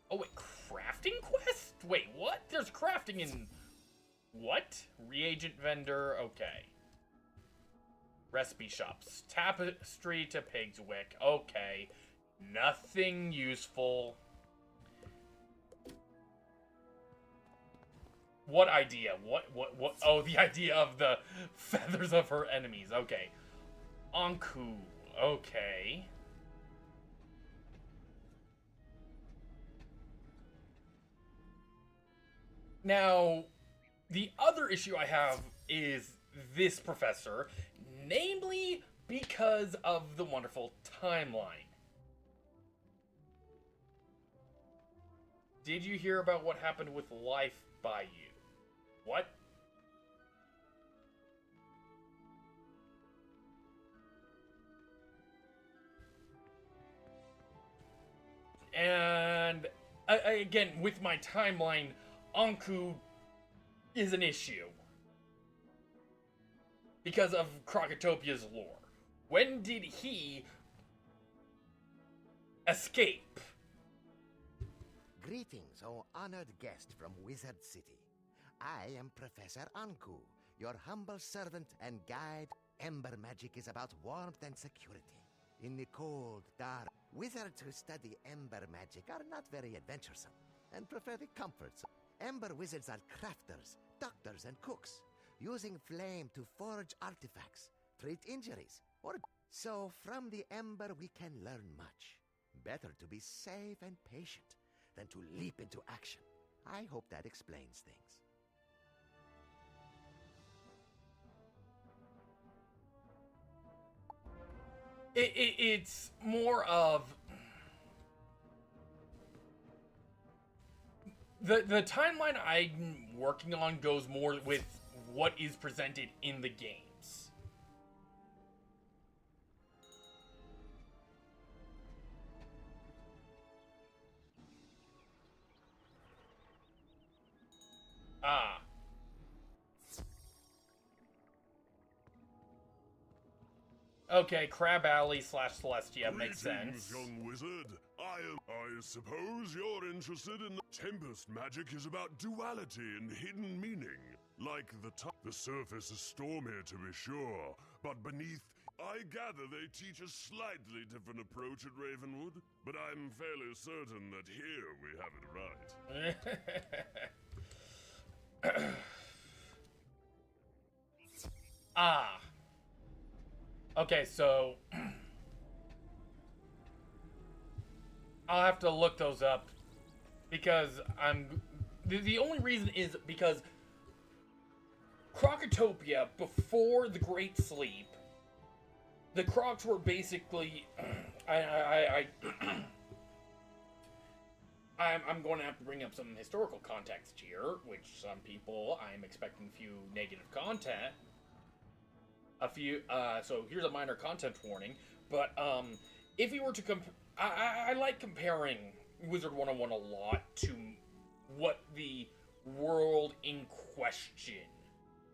Oh, wait, crafting quest? Wait, what? There's crafting in... What? Reagent vendor, okay. Recipe shops. Tapestry to Pigswick, okay. Nothing useful. What idea? What? Oh, the idea of the feathers of her enemies, okay. Anku, Okay. Now, the other issue I have is this professor, namely because of the wonderful timeline. Did you hear about what happened with Life by You? What? And again, with my timeline, Anku is an issue because of Krokotopia's lore. When did he escape? Greetings, O honored guest from Wizard City. I am Professor Anku, your humble servant and guide. Ember magic is about warmth and security. In the cold, dark, wizards who study ember magic are not very adventuresome and prefer the comforts. Ember wizards are crafters, doctors, and cooks, using flame to forge artifacts, treat injuries, or... So from the ember we can learn much. Better to be safe and patient than to leap into action. I hope that explains things. It's more of... The timeline I'm working on goes more with what is presented in the games. Ah. Okay, Crab Alley / Celestia makes sense. Young wizard. I suppose you're interested in the Tempest magic is about duality and hidden meaning. Like the surface is stormy to be sure, but beneath, I gather they teach a slightly different approach at Ravenwood, but I'm fairly certain that here we have it right. Ah. Okay, so... I'll have to look those up, because the only reason is because Krokotopia, before the Great Sleep, the Crocs were basically... I'm going to have to bring up some historical context here, which some people, I'm expecting a few negative content. So here's a minor content warning, but if we were to I like comparing Wizard101 a lot to what the world in question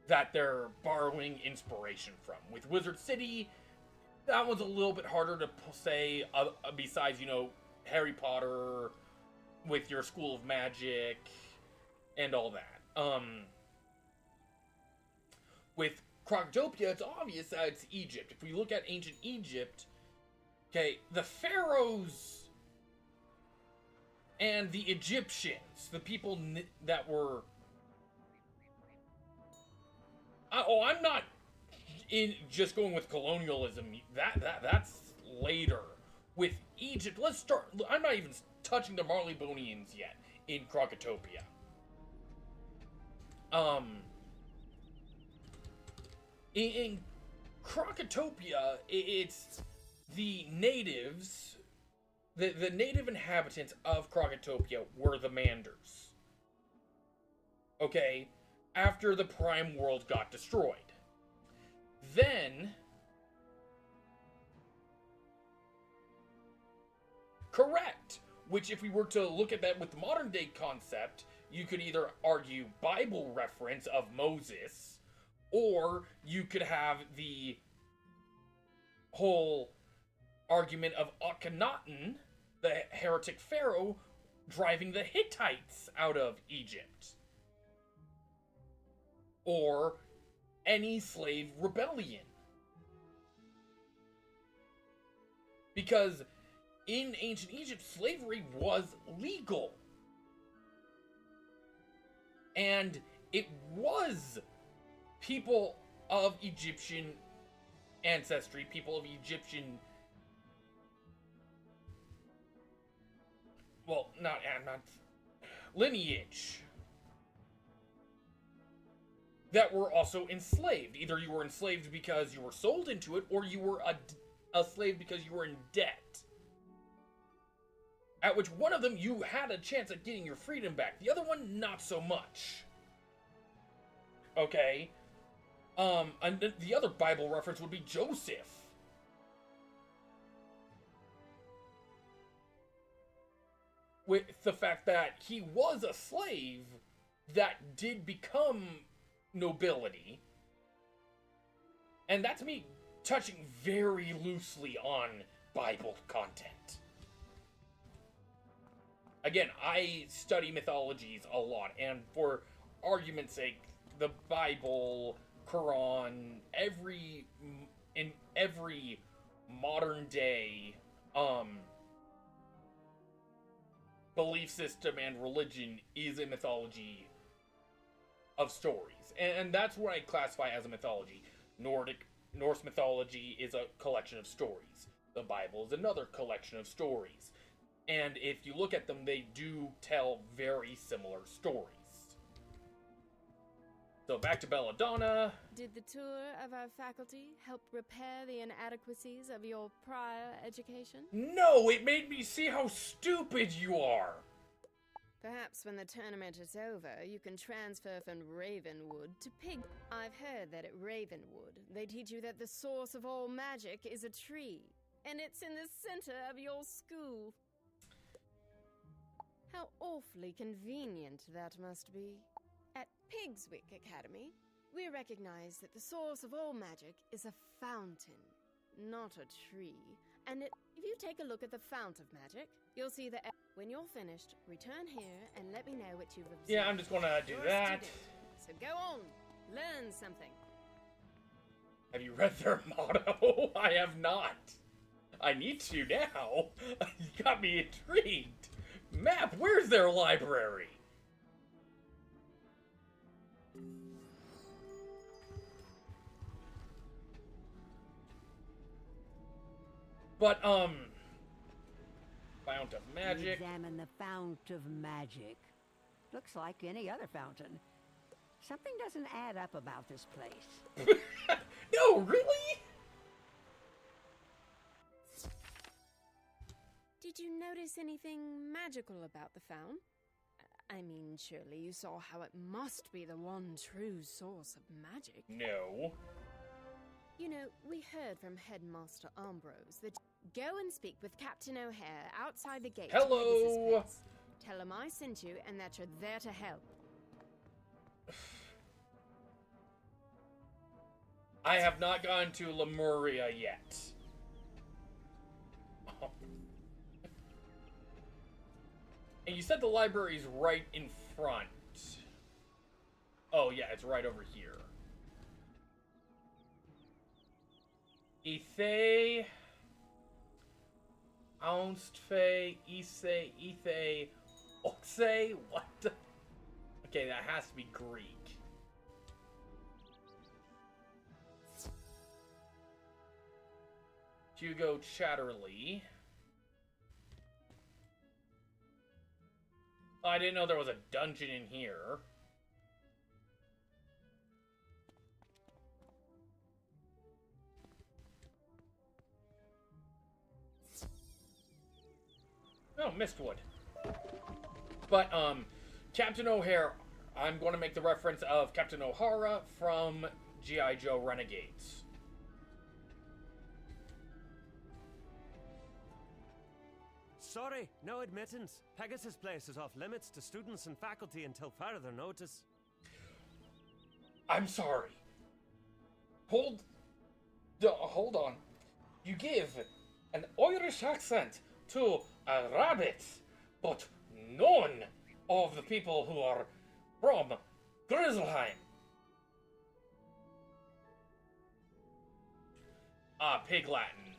that they're borrowing inspiration from. With Wizard City, that one's a little bit harder to say, besides, you know, Harry Potter with your School of Magic and all that. With Krokotopia, it's obvious that it's Egypt. If we look at ancient Egypt, okay, the pharaohs and the Egyptians, the people that were... I'm not just going with colonialism. That's later. With Egypt, let's start... I'm not even touching the Marleybonians yet in Krokotopia. In Krokotopia, it's the natives, the native inhabitants of Krokotopia were the Manders. Okay, after the Prime World got destroyed. Then, correct, which if we were to look at that with the modern day concept, you could either argue Bible reference of Moses, or you could have the whole argument of Akhenaten, the heretic pharaoh, driving the Hittites out of Egypt. Or any slave rebellion. Because in ancient Egypt, slavery was legal. And it was people of Egyptian ancestry, people of Egyptian well, not lineage that were also enslaved. Either you were enslaved because you were sold into it, or you were a slave because you were in debt. At which one of them, you had a chance at getting your freedom back. The other one, not so much. Okay? And the other Bible reference would be Joseph. With the fact that he was a slave that did become nobility. And that's me touching very loosely on Bible content. Again, I study mythologies a lot, and for argument's sake, the Bible, Quran, in every modern day belief system and religion is a mythology of stories, and that's what I classify as a mythology. Norse mythology is a collection of stories. The Bible is another collection of stories. And if you look at them, they do tell very similar stories. So back to Belladonna. Did the tour of our faculty help repair the inadequacies of your prior education? No, it made me see how stupid you are. Perhaps when the tournament is over, you can transfer from Ravenwood to Pig. I've heard that at Ravenwood, they teach you that the source of all magic is a tree, and it's in the center of your school. How awfully convenient that must be. At Pigswick Academy, we recognize that the source of all magic is a fountain, not a tree. And if you take a look at the fount of magic, you'll see that when you're finished, return here and let me know what you've observed. Yeah, I'm just gonna do that. So go on, learn something. Have you read their motto? I have not. I need to now. You got me intrigued. Map, where's their library? But, Fount of Magic. Examine the Fount of Magic. Looks like any other fountain. Something doesn't add up about this place. No, really? Did you notice anything magical about the fount? I mean, surely you saw how it must be the one true source of magic. No. You know, we heard from Headmaster Ambrose that go and speak with Captain O'Hare outside the gate. Hello. Tell him I sent you and that you're there to help. I have not gone to Lemuria yet. Oh. And you said the library's right in front. Oh yeah, it's right over here. Ithe, Ounstfe, Ise, Ithe, Oxe, what the? Okay, that has to be Greek. Hugo Chatterley. Oh, I didn't know there was a dungeon in here. Oh, Mistwood. But, Captain O'Hare, I'm going to make the reference of Captain O'Hara from G.I. Joe Renegades. Sorry, no admittance. Pegasus Place is off limits to students and faculty until further notice. I'm sorry. Hold on. You give an Irish accent to a rabbit, but none of the people who are from Grizzleheim. Pig Latin.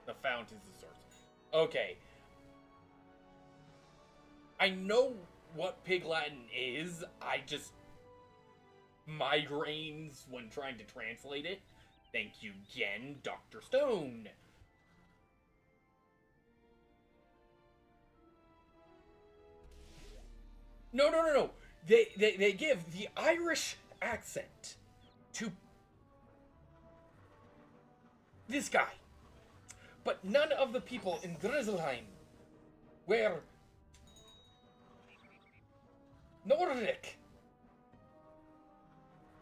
The fount is the source. Okay. I know what Pig Latin is, I just migraines when trying to translate it. Thank you again, Dr. Stone. No. They give the Irish accent to this guy. But none of the people in Drizzleheim were Nordic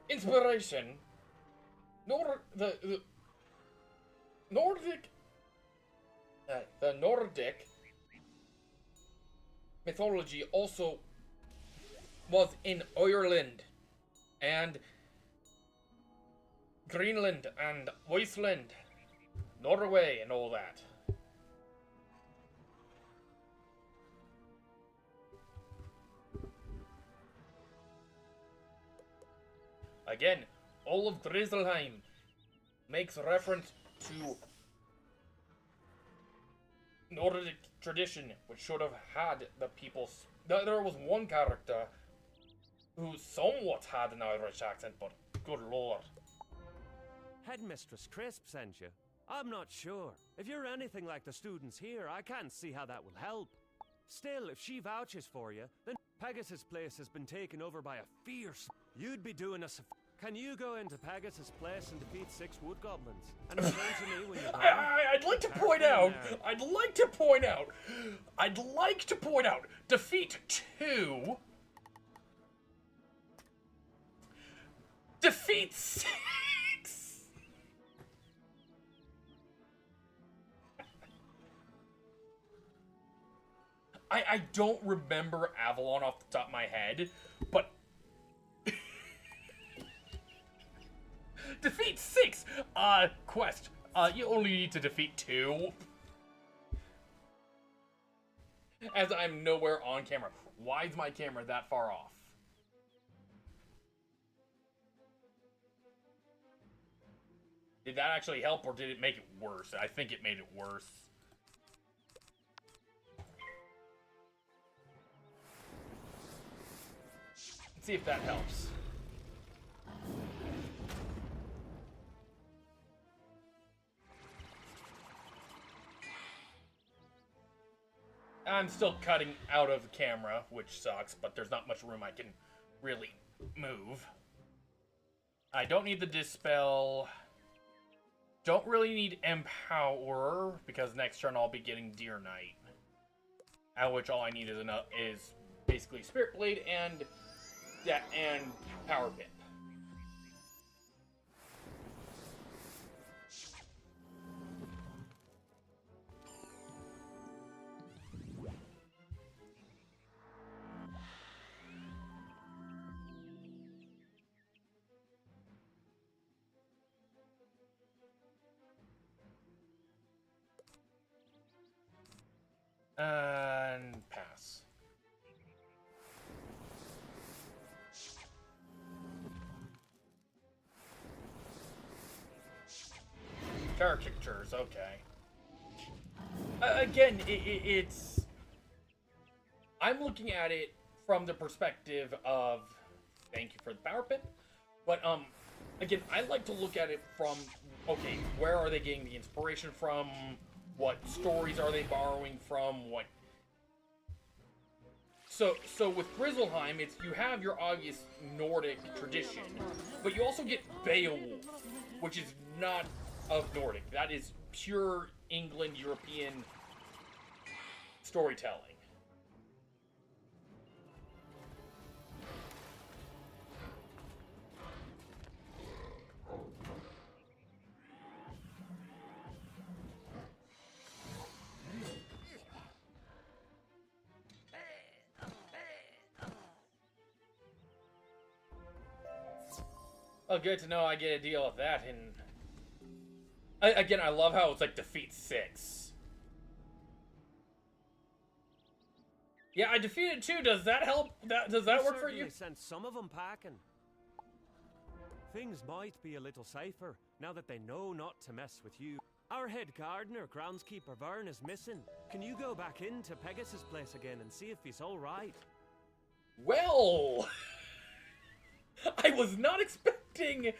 inspiration. The Nordic mythology also was in Ireland and Greenland and Iceland, Norway and all that. Again, all of Drizzleheim makes reference to Nordic tradition, which should have had the people's... There was one character who somewhat had an Irish accent, but good lord. Headmistress Crisp sent you. I'm not sure. If you're anything like the students here, I can't see how that will help. Still, if she vouches for you, then Pegasus Place has been taken over by a fierce... You'd be doing us a... Can you go into Pegasus Place and defeat 6 wood goblins? And return to me when you're done? I'd like to point out, defeat 2... Defeat 6! I don't remember Avalon off the top of my head, but... Defeat 6! Quest. You only need to defeat 2. As I'm nowhere on camera. Why is my camera that far off? Did that actually help, or did it make it worse? I think it made it worse. Let's see if that helps. I'm still cutting out of the camera, which sucks, but there's not much room I can really move. I don't need the Dispel. Don't really need Empower, because next turn I'll be getting Deer Knight. At which all I need is basically Spirit Blade and Power Pip. And pass. Caricatures, okay. Again, it's... I'm looking at it from the perspective of... Thank you for the Power Pip. But, again, I like to look at it from... Okay, where are they getting the inspiration from? What stories are they borrowing from? What... So with Grizzleheim, it's you have your obvious Nordic tradition, but you also get Beowulf, which is not of Nordic. That is pure England, European storytelling. Oh, good to know I get a deal with that, and... Again, I love how it's like defeat 6. Yeah, I defeated 2. Does that help? Does that work for you? Sent some of them packing. Things might be a little safer now that they know not to mess with you. Our head gardener, groundskeeper Vern, is missing. Can you go back into Pegasus Place again and see if he's all right? Well, I was not expecting...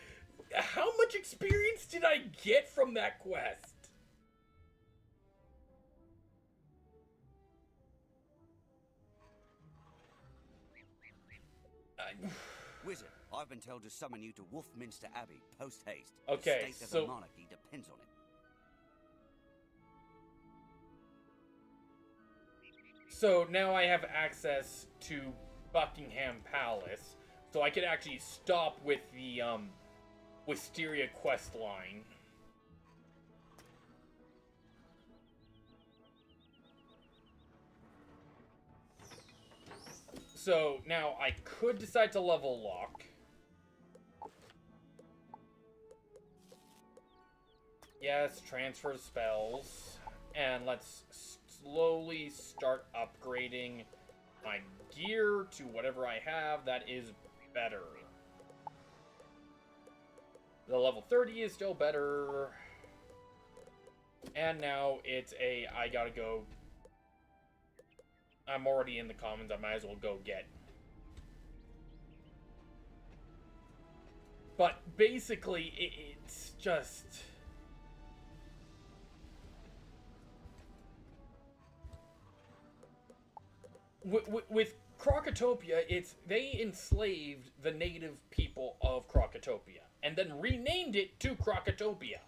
How much experience did I get from that quest? Wizard, I've been told to summon you to Wolfminster Abbey, post-haste. Okay, the state of so... the monarchy depends on it. So now I have access to Buckingham Palace, so I could actually stop with the, Wisteria quest line. So now I could decide to level lock. Yes, transfer spells. And let's slowly start upgrading my gear to whatever I have that is better. The level 30 is still better. And now it's a, I gotta go. I'm already in the commons, I might as well go get. But basically, it's just... With Krokotopia, it's they enslaved the native people of Krokotopia and then renamed it to Krokotopia.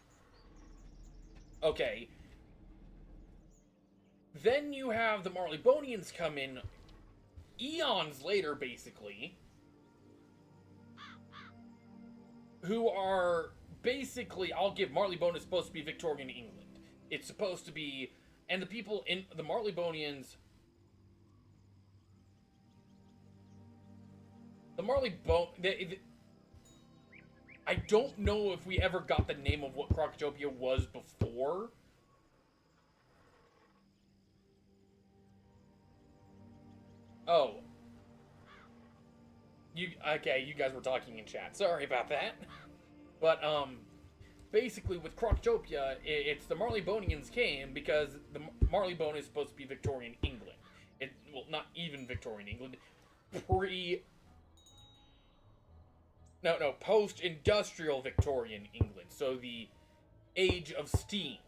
Okay. Then you have the Marleybonians come in eons later, basically, who are basically, I'll give Marleybone is supposed to be Victorian England. It's supposed to be, and the people in the Marleybonians, the Marleybone, I don't know if we ever got the name of what Krokotopia was before. Oh. Okay, you guys were talking in chat. Sorry about that. But, basically with Krokotopia, it's the Marleybonians came because the Marleybone is supposed to be Victorian England. Well, not even Victorian England. Post-industrial Victorian England. So the Age of Steam.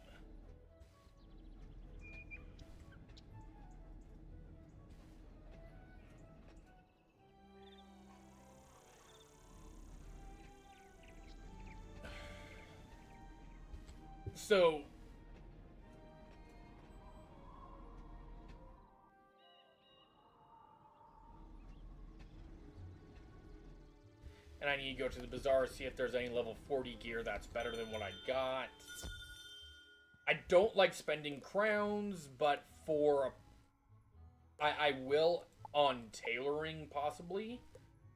So... And I need to go to the bazaar to see if there's any level 40 gear that's better than what I got. I don't like spending crowns, but for... I will on tailoring, possibly.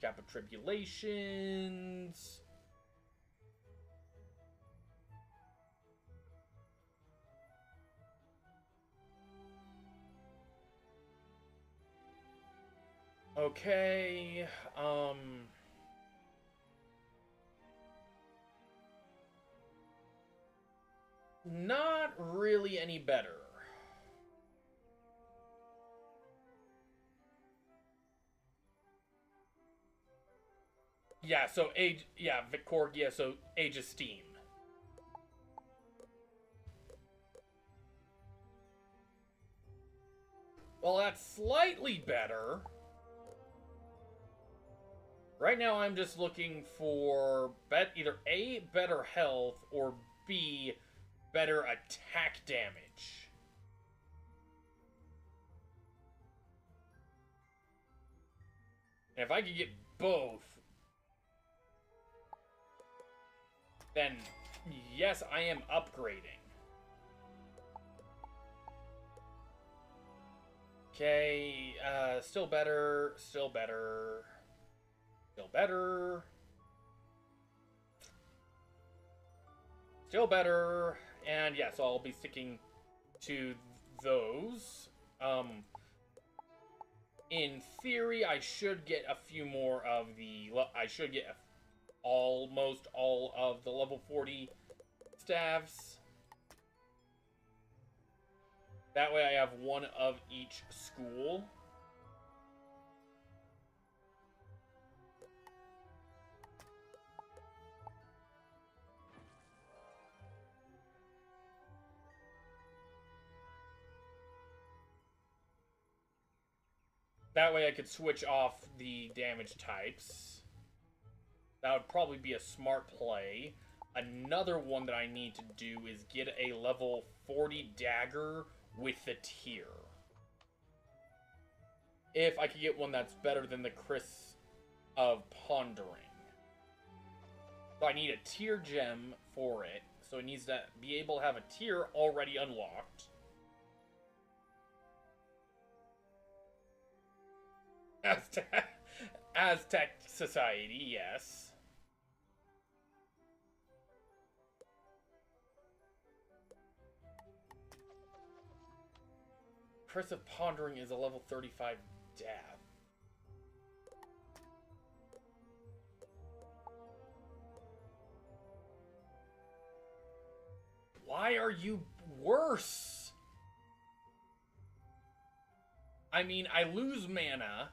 Cap of Tribulations... Okay, not really any better. Yeah, so Vicorgia, so Age of Steam. Well, that's slightly better. Right now, I'm just looking for either A, better health, or B, better attack damage. And if I could get both, then yes, I am upgrading. Okay, still better, still better. Still better. Still better. And yeah, so I'll be sticking to those. In theory, I should get a few more of the... I should get almost all of the level 40 staffs. That way I have one of each school. That way I could switch off the damage types. That would probably be a smart play. Another one that I need to do is get a level 40 dagger with the tier. If I could get one that's better than the Chris of Pondering. So I need a tier gem for it. So it needs to be able to have a tier already unlocked. Aztec Society, yes. Curse of Pondering is a level 35 dab. Why are you worse? I mean, I lose mana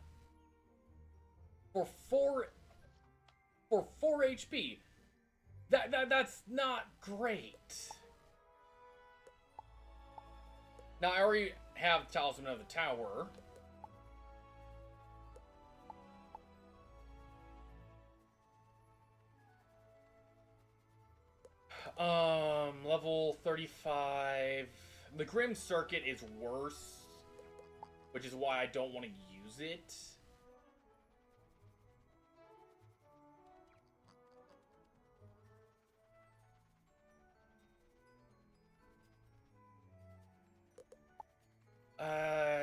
for 4 HP. That's not great. Now I already have Talisman of the Tower. Level 35. The Grim Circuit is worse, which is why I don't want to use it.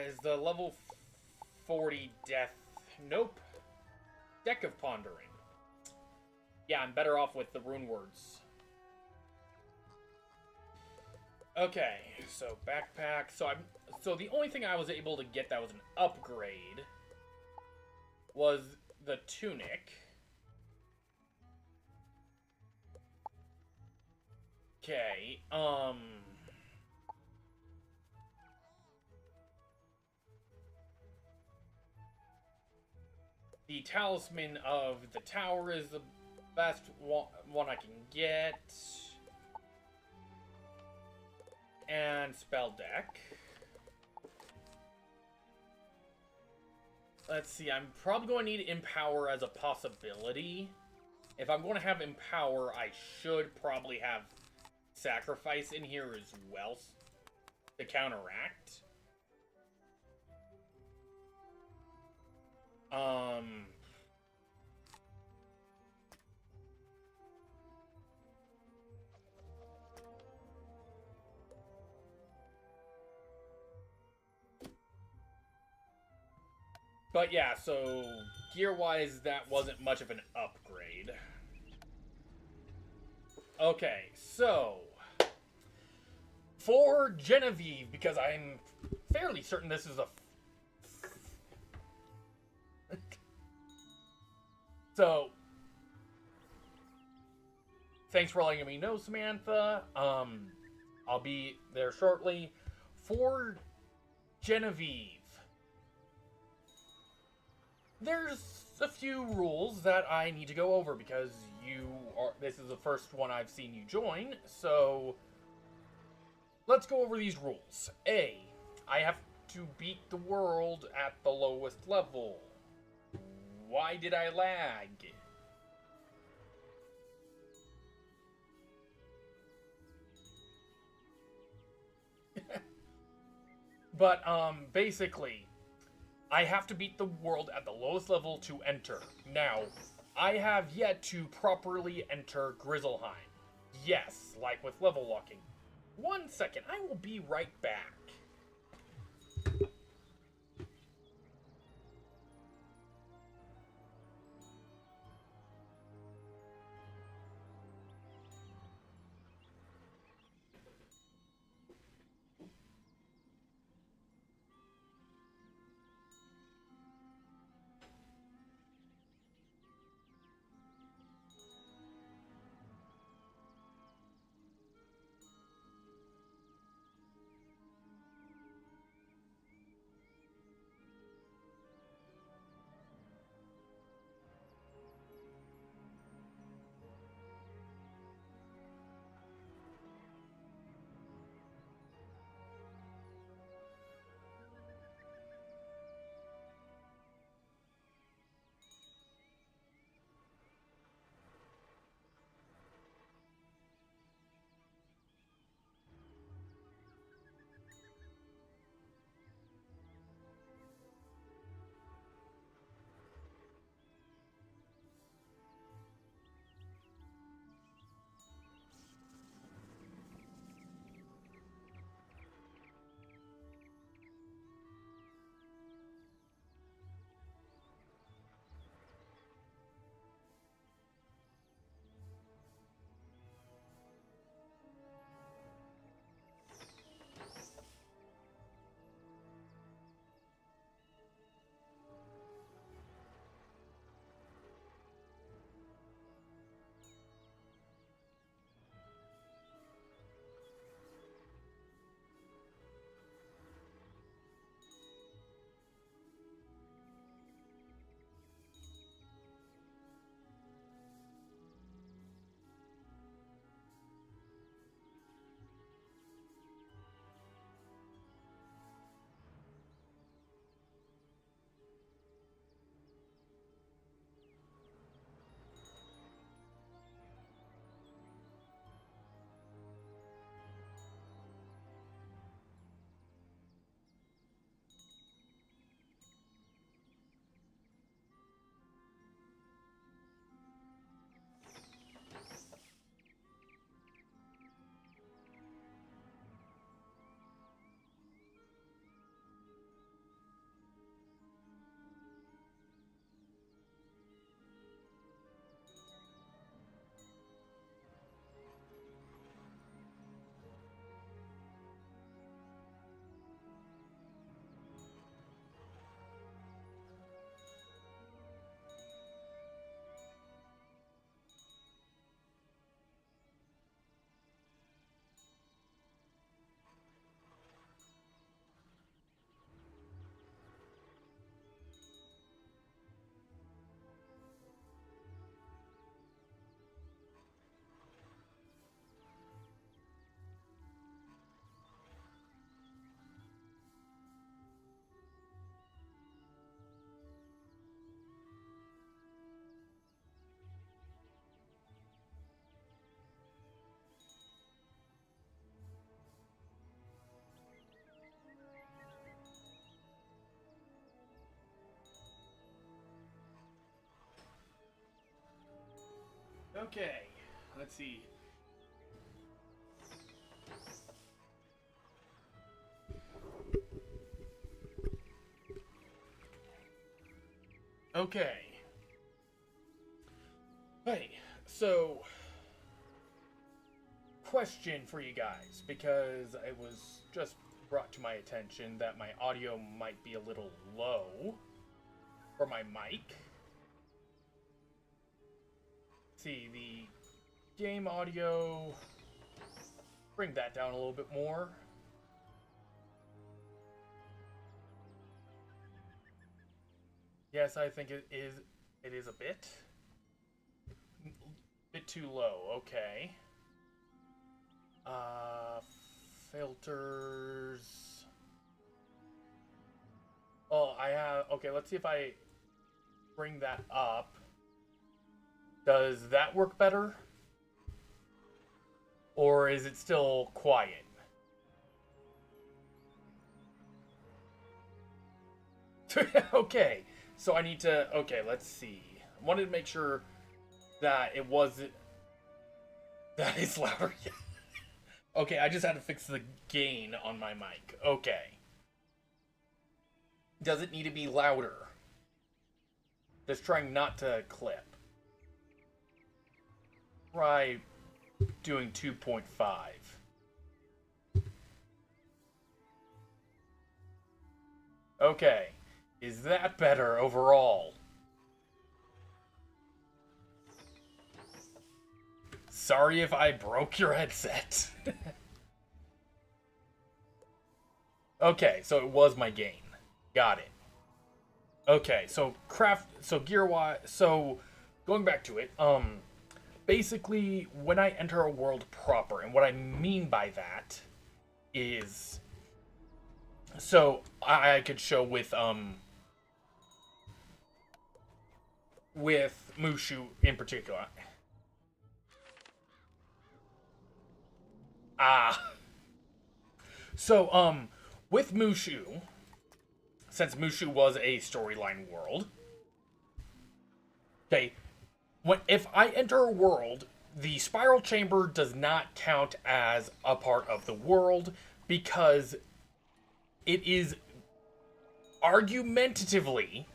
Is the level 40 death? Nope. Deck of Pondering. Yeah, I'm better off with the rune words. Okay, so backpack. So the only thing I was able to get that was an upgrade was the tunic. Okay, the Talisman of the Tower is the best one I can get. And spell deck. Let's see, I'm probably going to need Empower as a possibility. If I'm going to have Empower, I should probably have Sacrifice in here as well to counteract. But yeah, so gear-wise, that wasn't much of an upgrade. Okay, so for Genevieve, because I'm fairly certain this is a... So, thanks for letting me know, Samantha. I'll be there shortly. For Genevieve, there's a few rules that I need to go over because this is the first one I've seen you join, so let's go over these rules. A, I have to beat the world at the lowest level. Why did I lag? But, basically, I have to beat the world at the lowest level to enter. Now, I have yet to properly enter Grizzleheim. Yes, like with level locking. 1 second, I will be right back. Okay, let's see. Okay. Hey, so question for you guys, because it was just brought to my attention that my audio might be a little low for my mic. See, the game audio, bring that down a little bit more. Yes, I think it is a bit too low. Okay. Filters. Oh, I have, okay, let's see if I bring that up. Does that work better? Or is it still quiet? Okay, so I need to, okay, let's see. I wanted to make sure that it wasn't, that is louder. Okay, I just had to fix the gain on my mic. Okay. Does it need to be louder? Just trying not to clip. Try doing 2.5. Okay. Is that better overall? Sorry if I broke your headset. Okay, so it was my gain. Got it. Okay, so gear-wise, so going back to it, basically when I enter a world proper, and what I mean by that is, so I could show with Mushu in particular. So, with Mushu, since Mushu was a storyline world, okay, if I enter a world, the spiral chamber does not count as a part of the world because it is argumentatively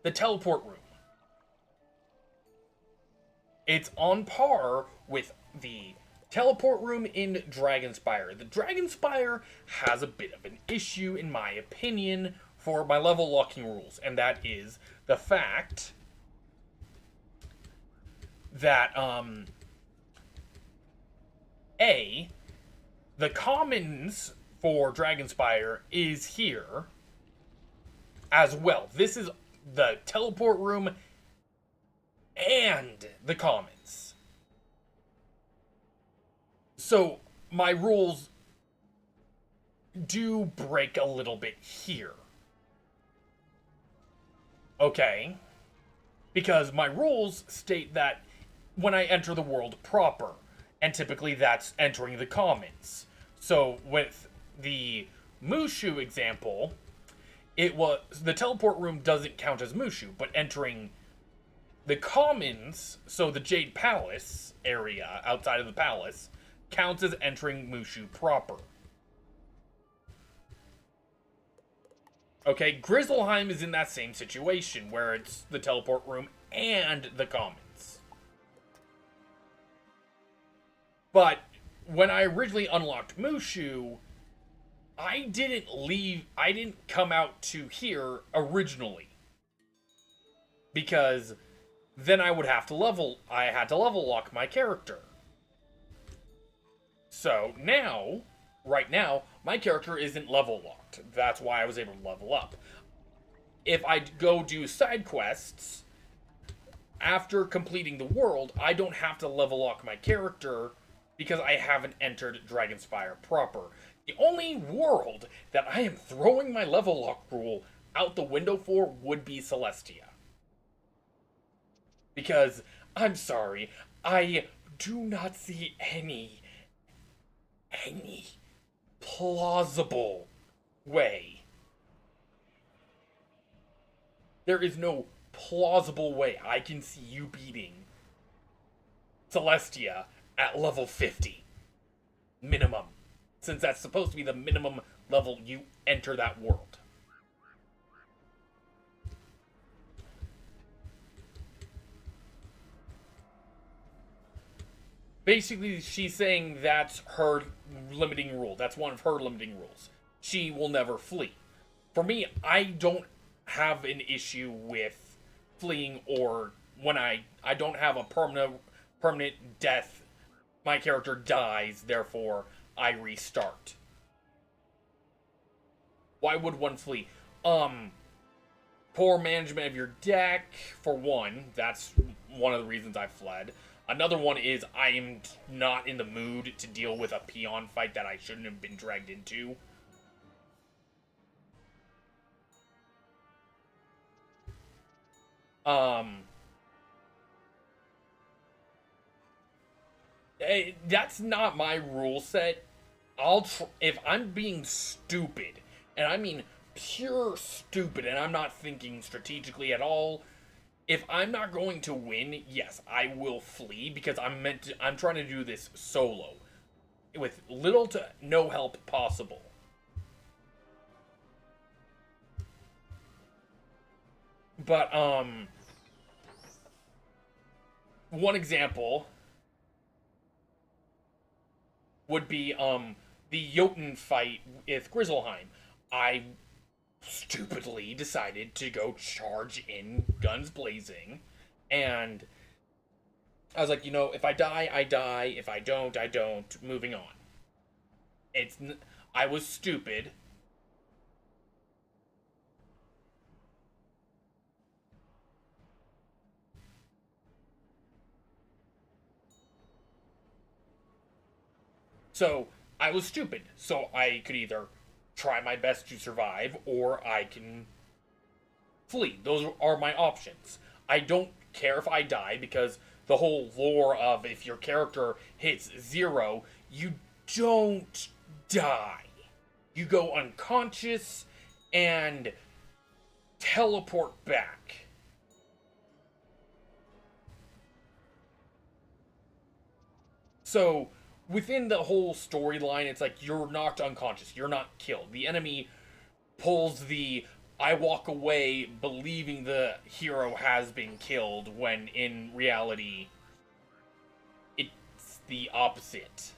the teleport room. It's on par with the teleport room in Dragonspire. The Dragonspire has a bit of an issue, in my opinion, for my level locking rules, and that is the fact that, the commons for Dragonspire is here as well. This is the teleport room and the commons. So my rules do break a little bit here. Okay? Because my rules state that when I enter the world proper, and typically that's entering the commons. So with the Mushu example, it was the teleport room doesn't count as Mushu, but entering the commons, so the Jade Palace area outside of the palace, counts as entering Mushu proper. Okay, Grizzleheim is in that same situation, where it's the teleport room and the commons. But when I originally unlocked Mushu, I didn't come out to here originally. Because then I had to level lock my character. So now, right now, my character isn't level locked. That's why I was able to level up. If I go do side quests, after completing the world, I don't have to level lock my character because I haven't entered Dragonspire proper. The only world that I am throwing my level lock rule out the window for would be Celestia. Because, I'm sorry, I do not see any plausible way. There is no plausible way I can see you beating Celestia at level 50. Minimum. Since that's supposed to be the minimum level you enter that world. Basically, she's saying that's her limiting rule. That's one of her limiting rules. She will never flee. For me, I don't have an issue with fleeing, or when I don't have a permanent death. My character dies, therefore I restart. Why would one flee? Poor management of your deck, for one. That's one of the reasons I fled. Another one is I am not in the mood to deal with a peon fight that I shouldn't have been dragged into. That's not my rule set. If I'm being stupid, and I mean pure stupid, and I'm not thinking strategically at all, if I'm not going to win, yes, I will flee, because I'm trying to do this solo with little to no help possible. But one example would be the Jotun fight with Grizzleheim. I stupidly decided to go charge in, guns blazing, and I was like, you know, if I die, I die. If I don't, I don't. Moving on. I was stupid. So, I was stupid. So, I could either try my best to survive, or I can flee. Those are my options. I don't care if I die, because the whole lore of if your character hits 0, you don't die. You go unconscious and teleport back. So, within the whole storyline, it's like you're knocked unconscious. You're not killed. The enemy pulls the I walk away believing the hero has been killed, when in reality, it's the opposite.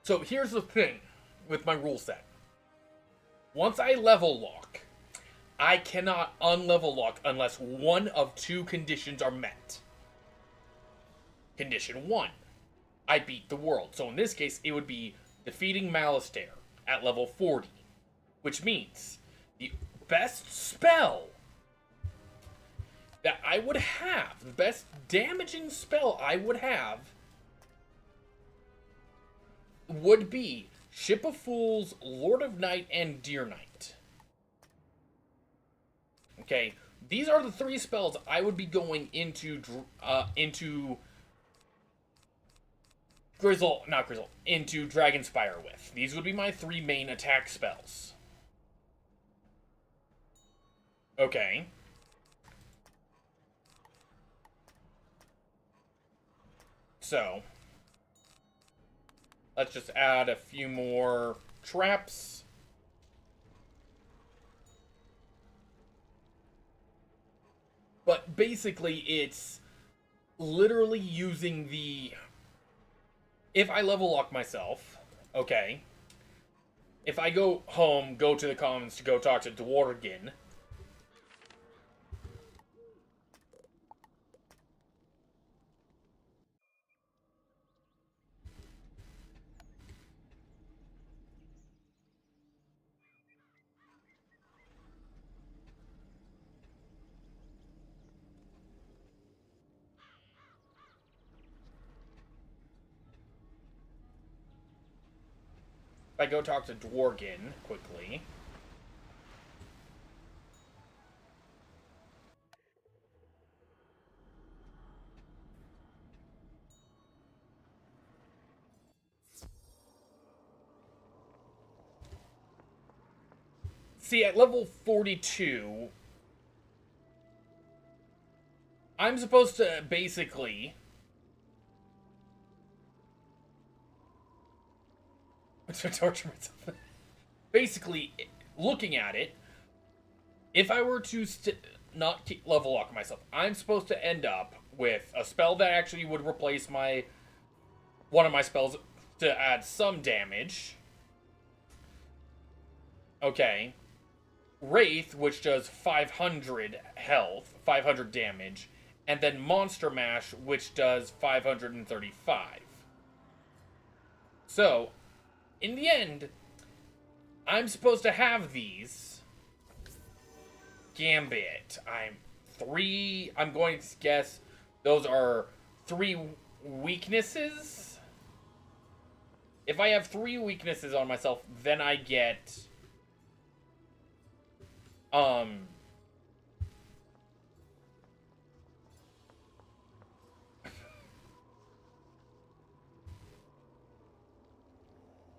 So here's the thing with my rule set. Once I level lock, I cannot unlevel lock unless one of two conditions are met. Condition 1, I beat the world. So in this case, it would be defeating Malastare at level 40. Which means the best spell that I would have, the best damaging spell I would have, would be Ship of Fools, Lord of Night, and Deer Knight. Okay, these are the 3 spells I would be going into into Dragonspire with. These would be my 3 main attack spells. Okay. So, let's just add a few more traps. But basically, it's literally using the... If I level lock myself, okay, if I go home, go to the commons to go talk to Dworgin, if I go talk to Dworgin quickly, See, at level 42, I'm supposed to basically... torture myself. Basically, looking at it, if I were to not level lock myself, I'm supposed to end up with a spell that actually would replace one of my spells to add some damage. Okay. Wraith, which does 500 health, 500 damage, and then Monster Mash, which does 535. So, in the end, I'm supposed to have these. Gambit. I'm going to guess those are 3 weaknesses. If I have 3 weaknesses on myself, then I get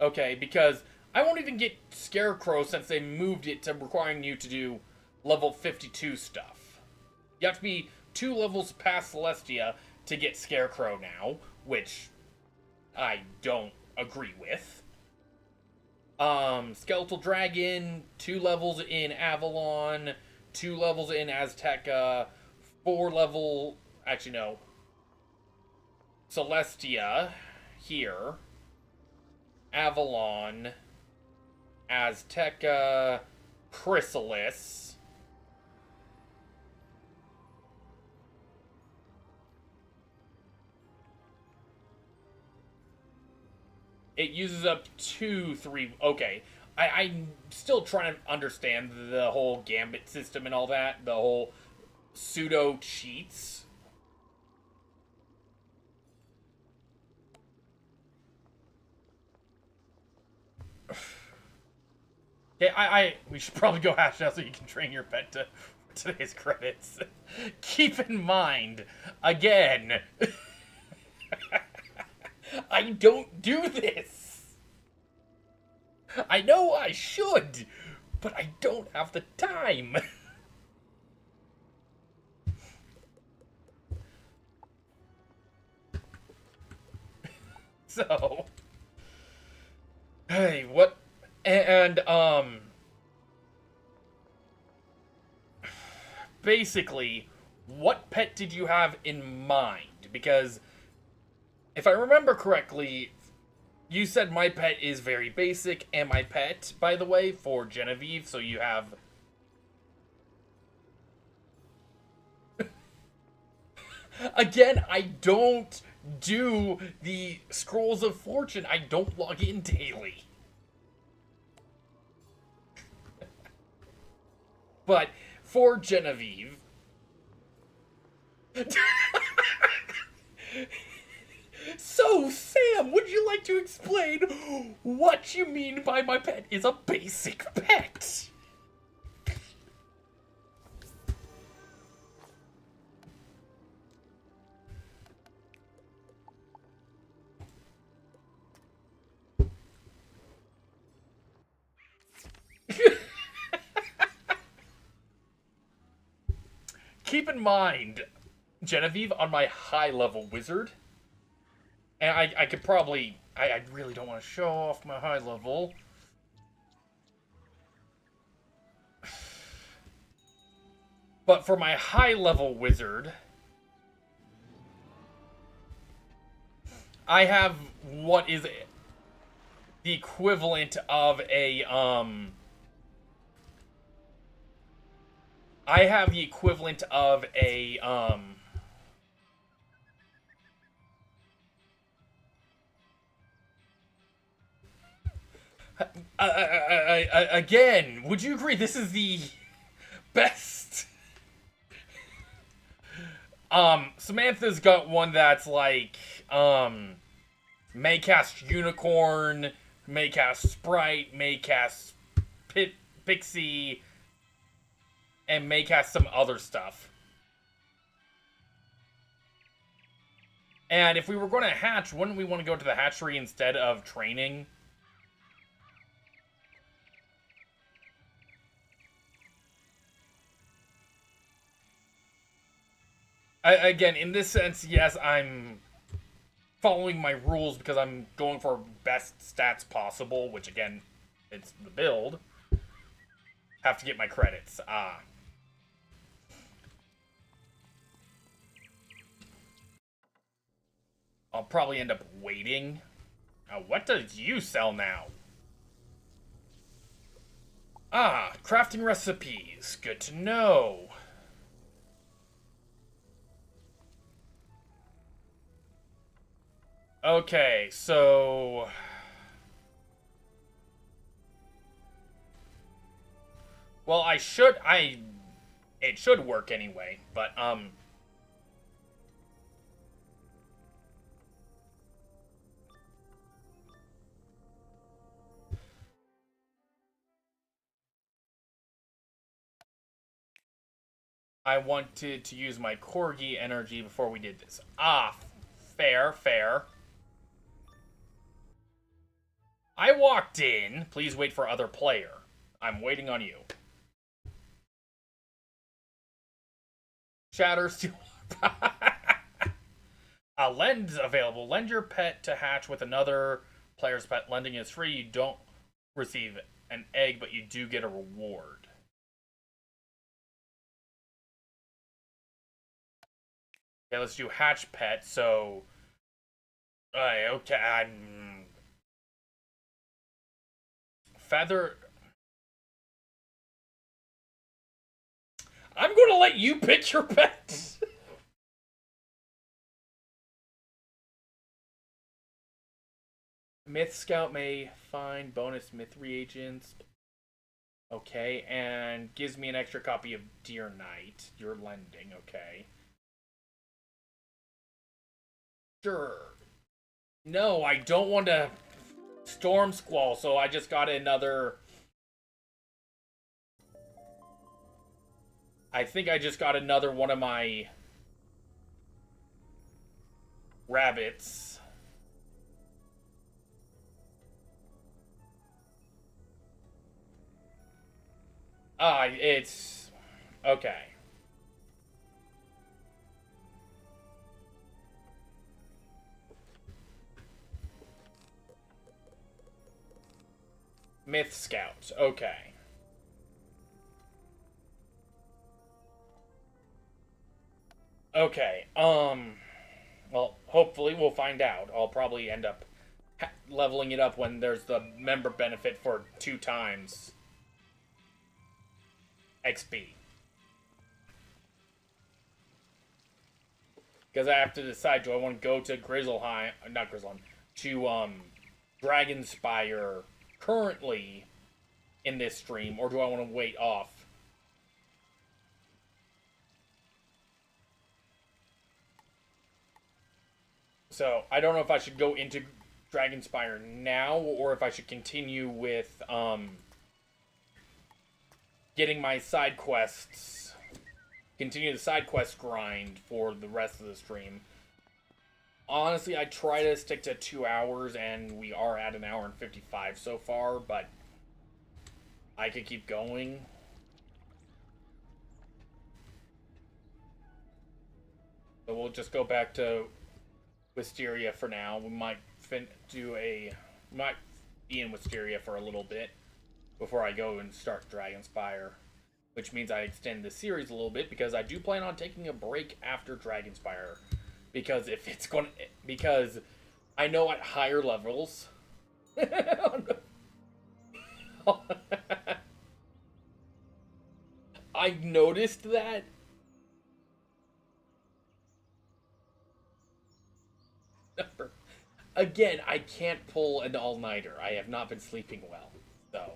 okay, because I won't even get Scarecrow since they moved it to requiring you to do level 52 stuff. You have to be 2 levels past Celestia to get Scarecrow now, which I don't agree with. Skeletal Dragon, 2 levels in Avalon, 2 levels in Azteca, 4 level... Actually, no. Celestia, here. Avalon, Azteca, Chrysalis. It uses up 2, 3... Okay. I'm still trying to understand the whole Gambit system and all that. The whole pseudo-cheats. Okay, we should probably go hash now so you can train your pet to today's credits. Keep in mind, again... I don't do this. I know I should, but I don't have the time. So, hey, what? And basically, what pet did you have in mind? Because if I remember correctly, you said my pet is very basic, and my pet, by the way, for Genevieve, so you have... Again, I don't do the Scrolls of Fortune. I don't log in daily. But for Genevieve... So, Sam, would you like to explain what you mean by my pet is a basic pet? Keep in mind, Genevieve, on my high-level wizard... And I could probably... I really don't want to show off my high level. But for my high level wizard... I have what is the equivalent of a... I have the equivalent of a... again, would you agree this is the best? Samantha's got one that's like, may cast Unicorn, may cast Sprite, may cast Pixie, and may cast some other stuff. And if we were going to hatch, wouldn't we want to go to the hatchery instead of training? Again, in this sense, yes, I'm following my rules because I'm going for best stats possible, which again, it's the build. Have to get my credits. I'll probably end up waiting. What does you sell now? Crafting recipes. Good to know. Okay, so... Well, it should work anyway, but, I wanted to use my Corgi energy before we did this. Fair, fair. I walked in. Please wait for other player. I'm waiting on you. Shatters to... Lend's available. Lend your pet to hatch with another player's pet. Lending is free. You don't receive an egg, but you do get a reward. Okay, let's do hatch pet. So, okay, feather. I'm going to let you pick your pet. Myth Scout may find bonus myth reagents. Okay, and gives me an extra copy of Deer Knight. You're lending, okay. Sure. No, I don't want to Storm Squall, so I just got another... I think I just got another one of my rabbits. It's... okay. Myth Scout, okay. Okay, well, hopefully we'll find out. I'll probably end up leveling it up when there's the member benefit for 2 times XP. Because I have to decide, do I want to go to Dragonspire currently in this stream, or do I want to wait off? So, I don't know if I should go into Dragonspire now, or if I should continue with, getting my side quests, continue the side quest grind for the rest of the stream. Honestly, I try to stick to 2 hours, and we are at 1 hour and 55 so far, but I could keep going. So we'll just go back to Wisteria for now. We might might be in Wisteria for a little bit before I go and start Dragonspire, which means I extend the series a little bit because I do plan on taking a break after Dragonspire, because because I know at higher levels I noticed that again, I can't pull an all-nighter. I have not been sleeping well. So,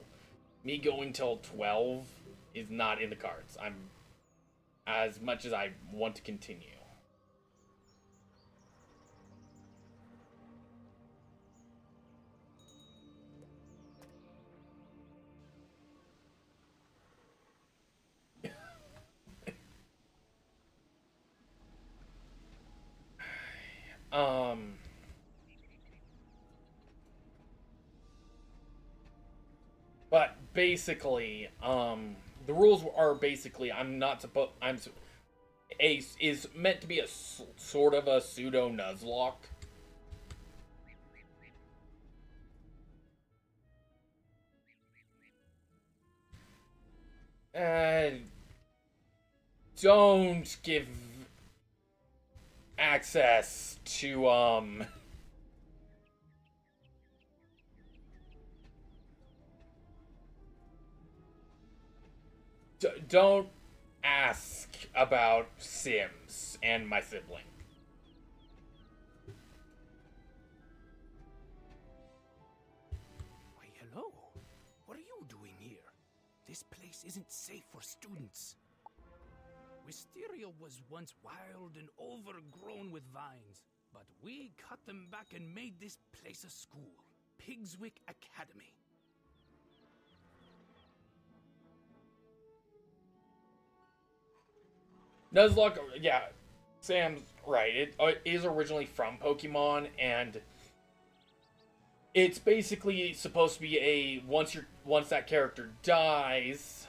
me going till 12 is not in the cards. I'm, as much as I want to continue. But basically, the rules are basically is meant to be a sort of a pseudo Nuzlocke. Don't give access to, don't ask about Sims and my sibling. Why, hello. What are you doing here? This place isn't safe for students. Wisteria was once wild and overgrown with vines, but we cut them back and made this place a school. Pigswick Academy. Nuzlocke, yeah, Sam's right. It is originally from Pokemon, and it's basically supposed to be a once that character dies,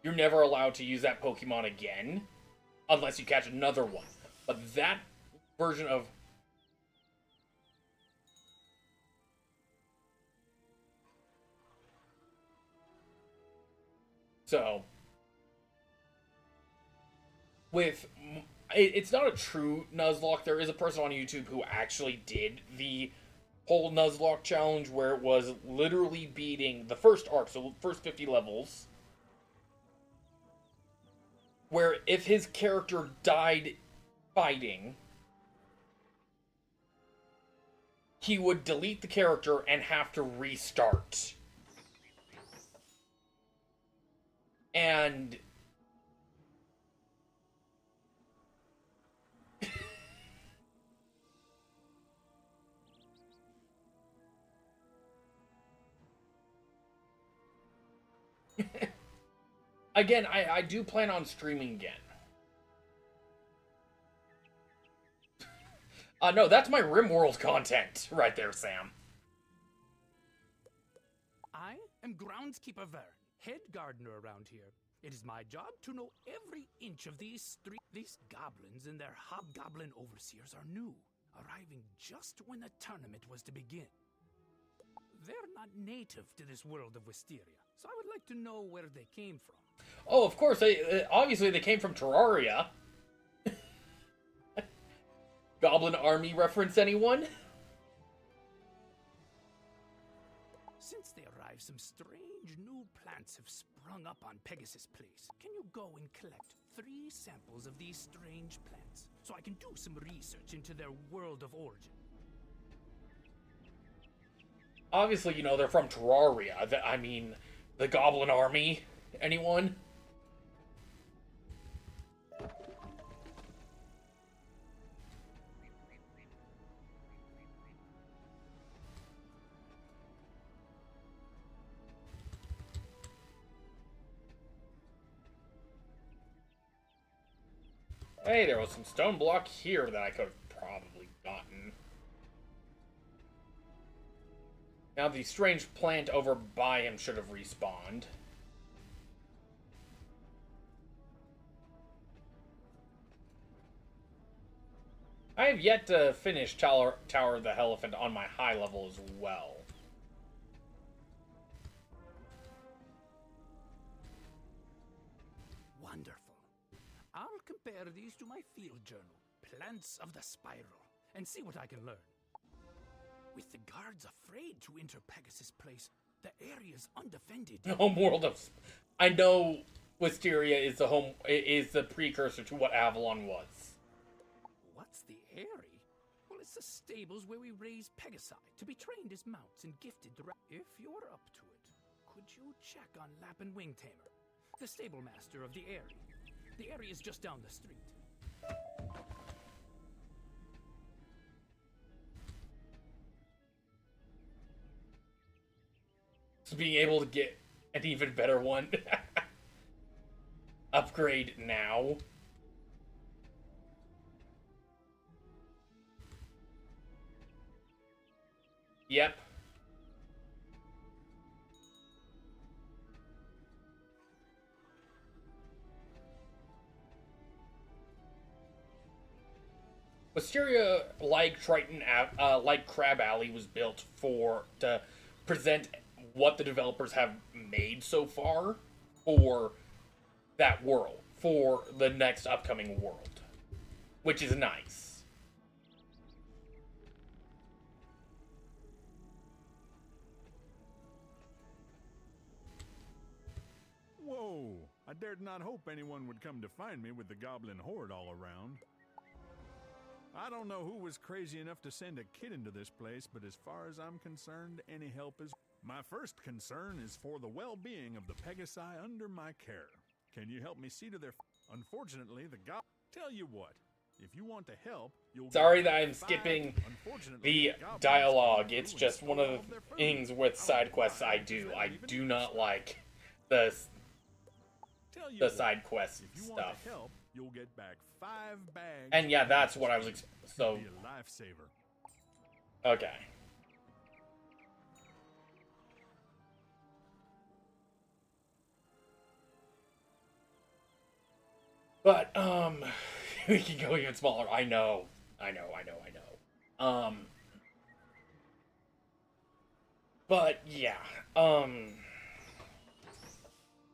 you're never allowed to use that Pokemon again, unless you catch another one. But that version of it's not a true Nuzlocke. There is a person on YouTube who actually did the whole Nuzlocke challenge where it was literally beating the first arc, so the first 50 levels, where if his character died fighting, he would delete the character and have to restart. And again, I do plan on streaming again. No, that's my RimWorld content right there, Sam. I am Groundskeeper Vern, head gardener around here. It is my job to know every inch of these streets. These goblins and their hobgoblin overseers are new, arriving just when the tournament was to begin. They're not native to this world of Wisteria, so I would like to know where they came from. Oh, of course, obviously they came from Terraria. Goblin Army reference, anyone? Since they arrived, some strange new plants have sprung up on Pegasus Place. Can you go and collect 3 samples of these strange plants so I can do some research into their world of origin? Obviously, you know, they're from Terraria. I mean, the Goblin Army. Anyone? Hey, there was some stone block here that I could have probably gotten. Now the strange plant over by him should have respawned. I have yet to finish Tower of the Elephant on my high level as well. Wonderful. I'll compare these to my field journal, Plants of the Spiral, and see what I can learn. With the guards afraid to enter Pegasus Place, the area's undefended. Homeworld of... I know Wisteria is the precursor to what Avalon was. What's the Airy? Well, it's the stables where we raise Pegasi to be trained as mounts and gifted to... If you're up to it, could you check on Lap and Wing Tamer, the stable master of the Airy? The Airy is just down the street. So being able to get an even better one. Upgrade now. Yep. Wisteria, like Triton, like Crab Alley, was built to present what the developers have made so far for that world, for the next upcoming world, which is nice. Whoa! I dared not hope anyone would come to find me with the goblin horde all around. I don't know who was crazy enough to send a kid into this place, but as far as I'm concerned, any help is... My first concern is for the well-being of the Pegasi under my care. Can you help me see to their... Unfortunately, the Tell you what, if you want to help, you'll... Sorry that I'm skipping the dialogue. It's just one of the things with side quests I do. I do not like the side quest stuff. Help, you'll get back 5 bags. And yeah, that's what I was so be a lifesaver. Okay. But we can go even smaller. I know. But yeah.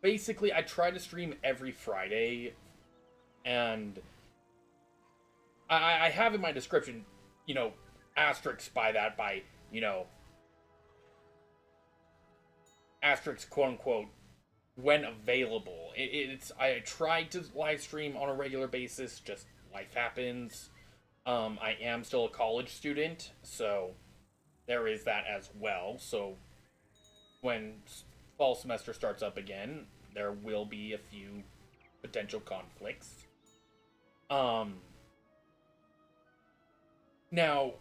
Basically, I try to stream every Friday, and I have in my description, you know, asterisks by that, by, you know, asterisks, quote unquote, when available. I try to live stream on a regular basis, just life happens. I am still a college student, so there is that as well. So when fall semester starts up again, there will be a few potential conflicts. Now,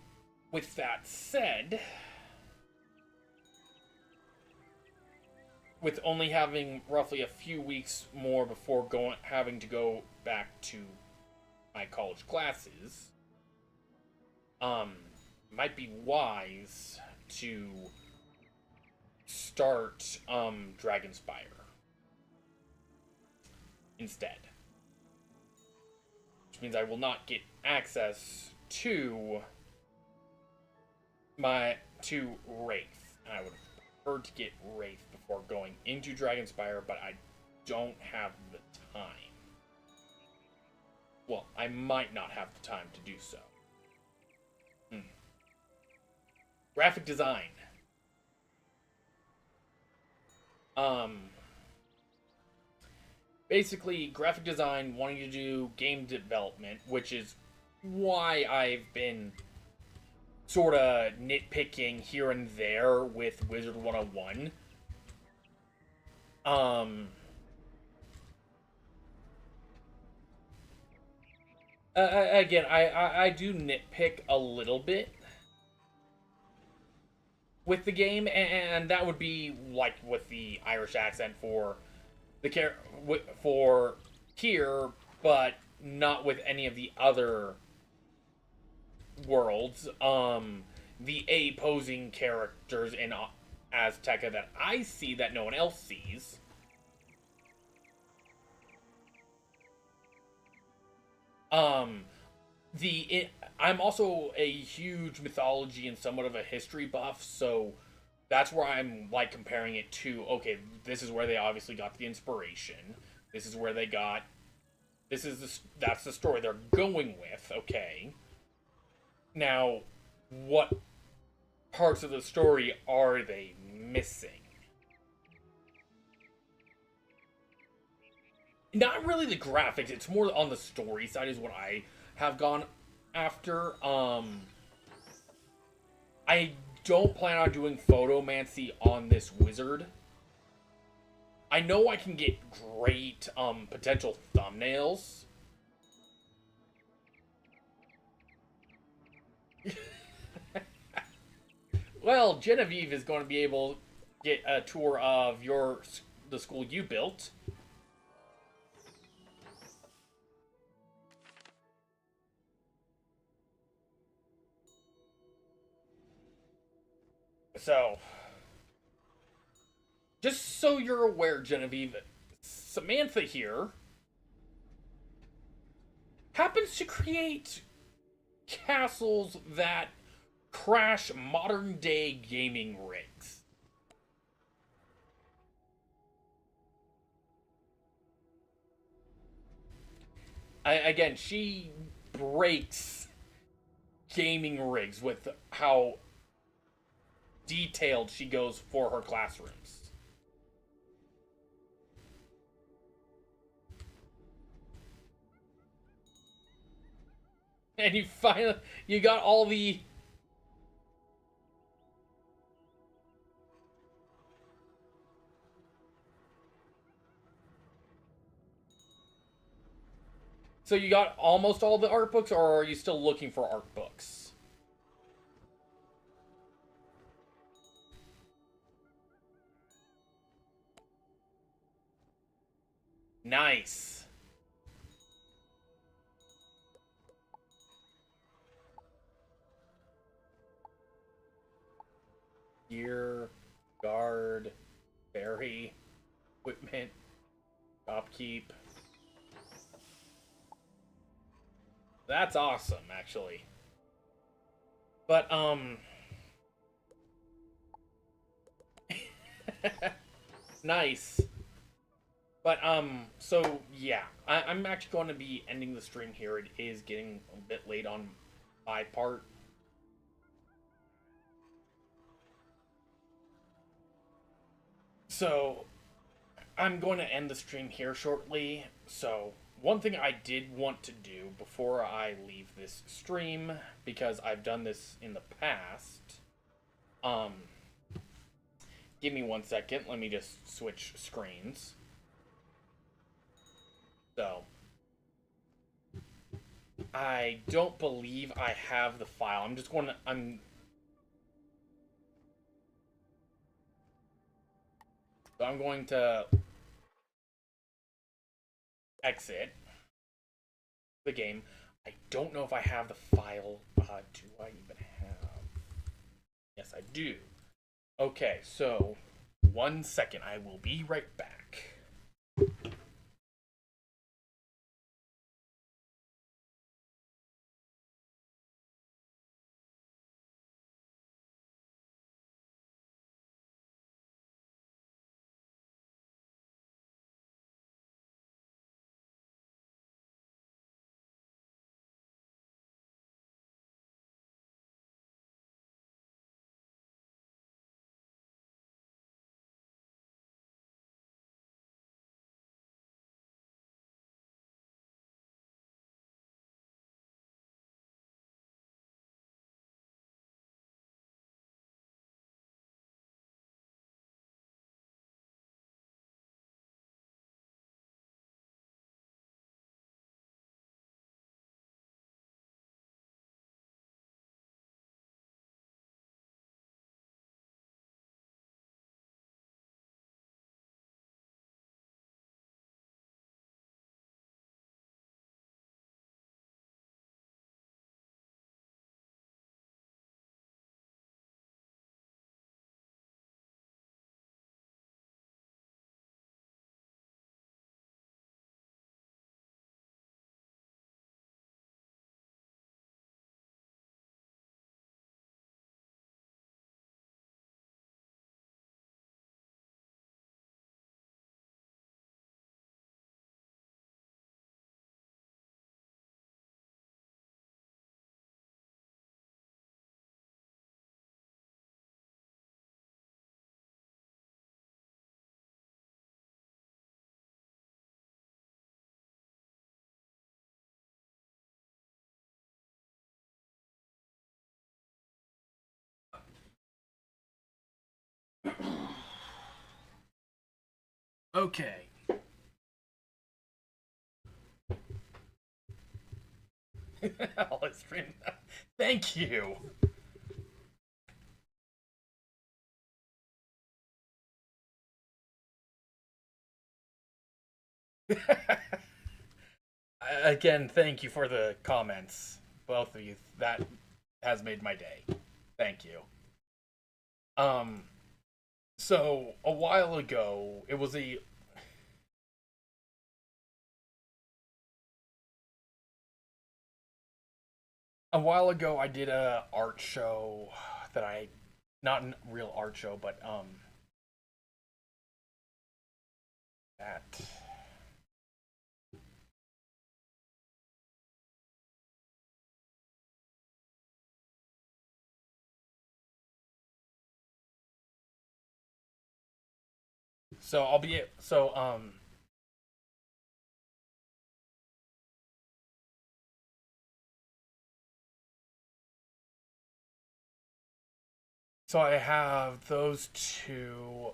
with that said, with only having roughly a few weeks more before having to go back to my college classes, might be wise to start Dragonspire instead, which means I will not get access to Wraith. I would prefer to get Wraith before going into Dragonspire, but I don't have the time. Well, I might not have the time to do so. Graphic design. Basically, graphic design, wanting to do game development, which is why I've been sort of nitpicking here and there with Wizard101. Again, I do nitpick a little bit with the game, and that would be like with the Irish accent for here, but not with any of the other worlds. The opposing characters in Azteca that I see that no one else sees. I'm also a huge mythology and somewhat of a history buff, so that's where I'm like comparing it to, okay, this is where they obviously got the inspiration. This is where they got, that's the story they're going with, okay. Now, what parts of the story are they missing? Not really the graphics, it's more on the story side is what I have gone after. I don't plan on doing photomancy on this wizard. I know I can get great potential thumbnails. Well, Genevieve is going to be able to get a tour of the school you built. So, just so you're aware, Genevieve, Samantha here happens to create castles that crash modern day gaming rigs. Again, she breaks gaming rigs with how detailed she goes for her classrooms. And you got all the... So you got almost all the art books, or are you still looking for art books? Nice. Gear, guard, berry, equipment, upkeep. That's awesome, actually. But, nice. But, so, yeah. I'm actually going to be ending the stream here. It is getting a bit late on my part. So, I'm going to end the stream here shortly. So, one thing I did want to do before I leave this stream, because I've done this in the past, give me 1 second, let me just switch screens. So, I don't believe I have the file. I'm going to exit the game. I don't know if I have the file. Do I even have? Yes, I do. Okay, so 1 second. I will be right back. Okay. Let's stream that. Thank you. Again, thank you for the comments, both of you. That has made my day. Thank you. So a while ago, it was a A while ago, I did a art show that not a real art show, but that. So I'll be so I have those two.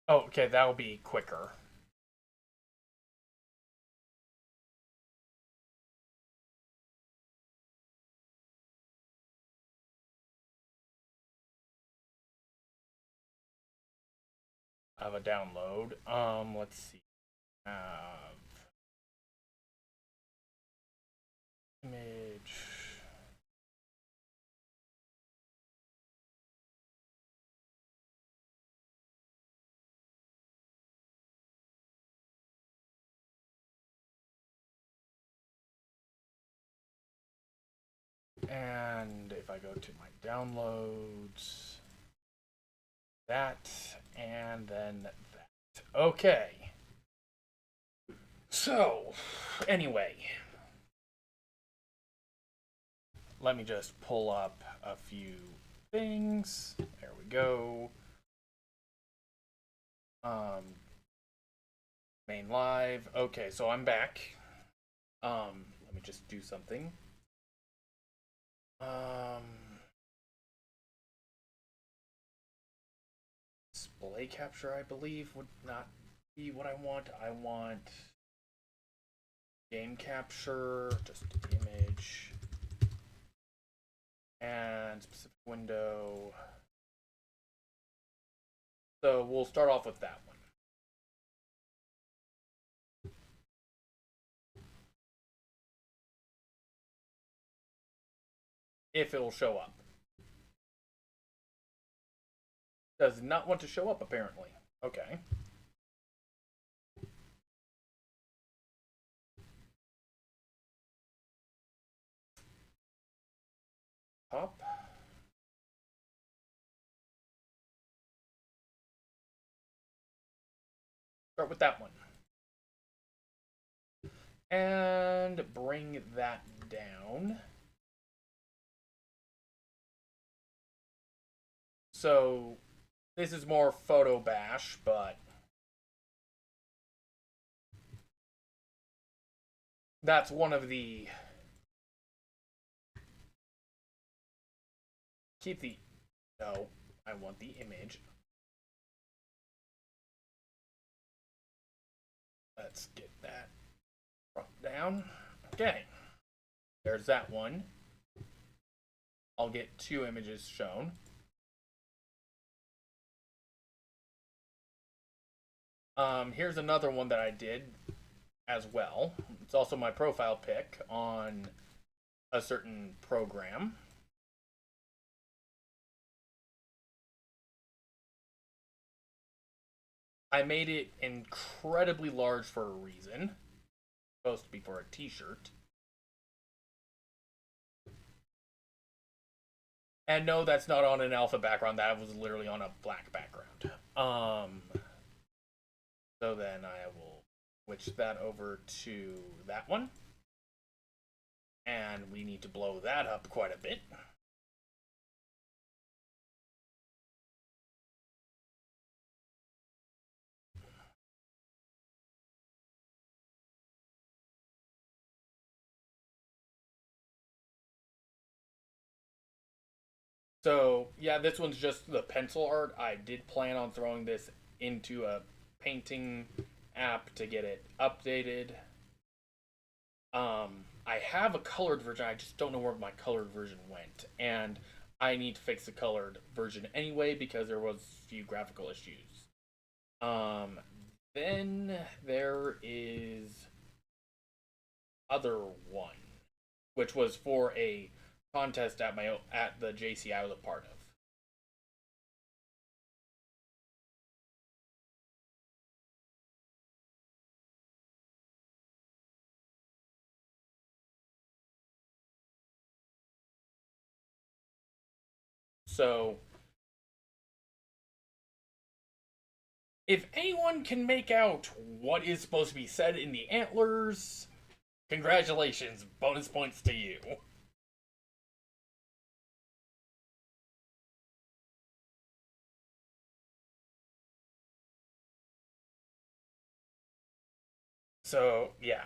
Oh, okay, that'll be quicker. I have a download. Let's see. Image. And if I go to my downloads, that, and then that. Okay. So, anyway. Let me just pull up a few things. There we go. Main live. Okay, so I'm back. Let me just do something. Display capture, I believe, would not be what I want. I want game capture, just image, and specific window. So we'll start off with that one. If it'll show up. Does not want to show up, apparently. Okay. Pop. Start with that one. And bring that down. So this is more photo bash, but that's one of the keep the no, I want the image. Let's get that down. Okay. There's that one. I'll get 2 images shown. Here's another one that I did as well. It's also my profile pic on a certain program. I made it incredibly large for a reason. It's supposed to be for a t-shirt. And no, that's not on an alpha background. That was literally on a black background. So then I will switch that over to that one. And we need to blow that up quite a bit. So, yeah, this one's just the pencil art. I did plan on throwing this into a painting app to get it updated. I have a colored version. I just don't know where my colored version went. And I need to fix the colored version anyway because there was a few graphical issues. Then there is other one, which was for a contest at the JC I was a part of. So, if anyone can make out what is supposed to be said in the antlers, congratulations, bonus points to you. So, yeah.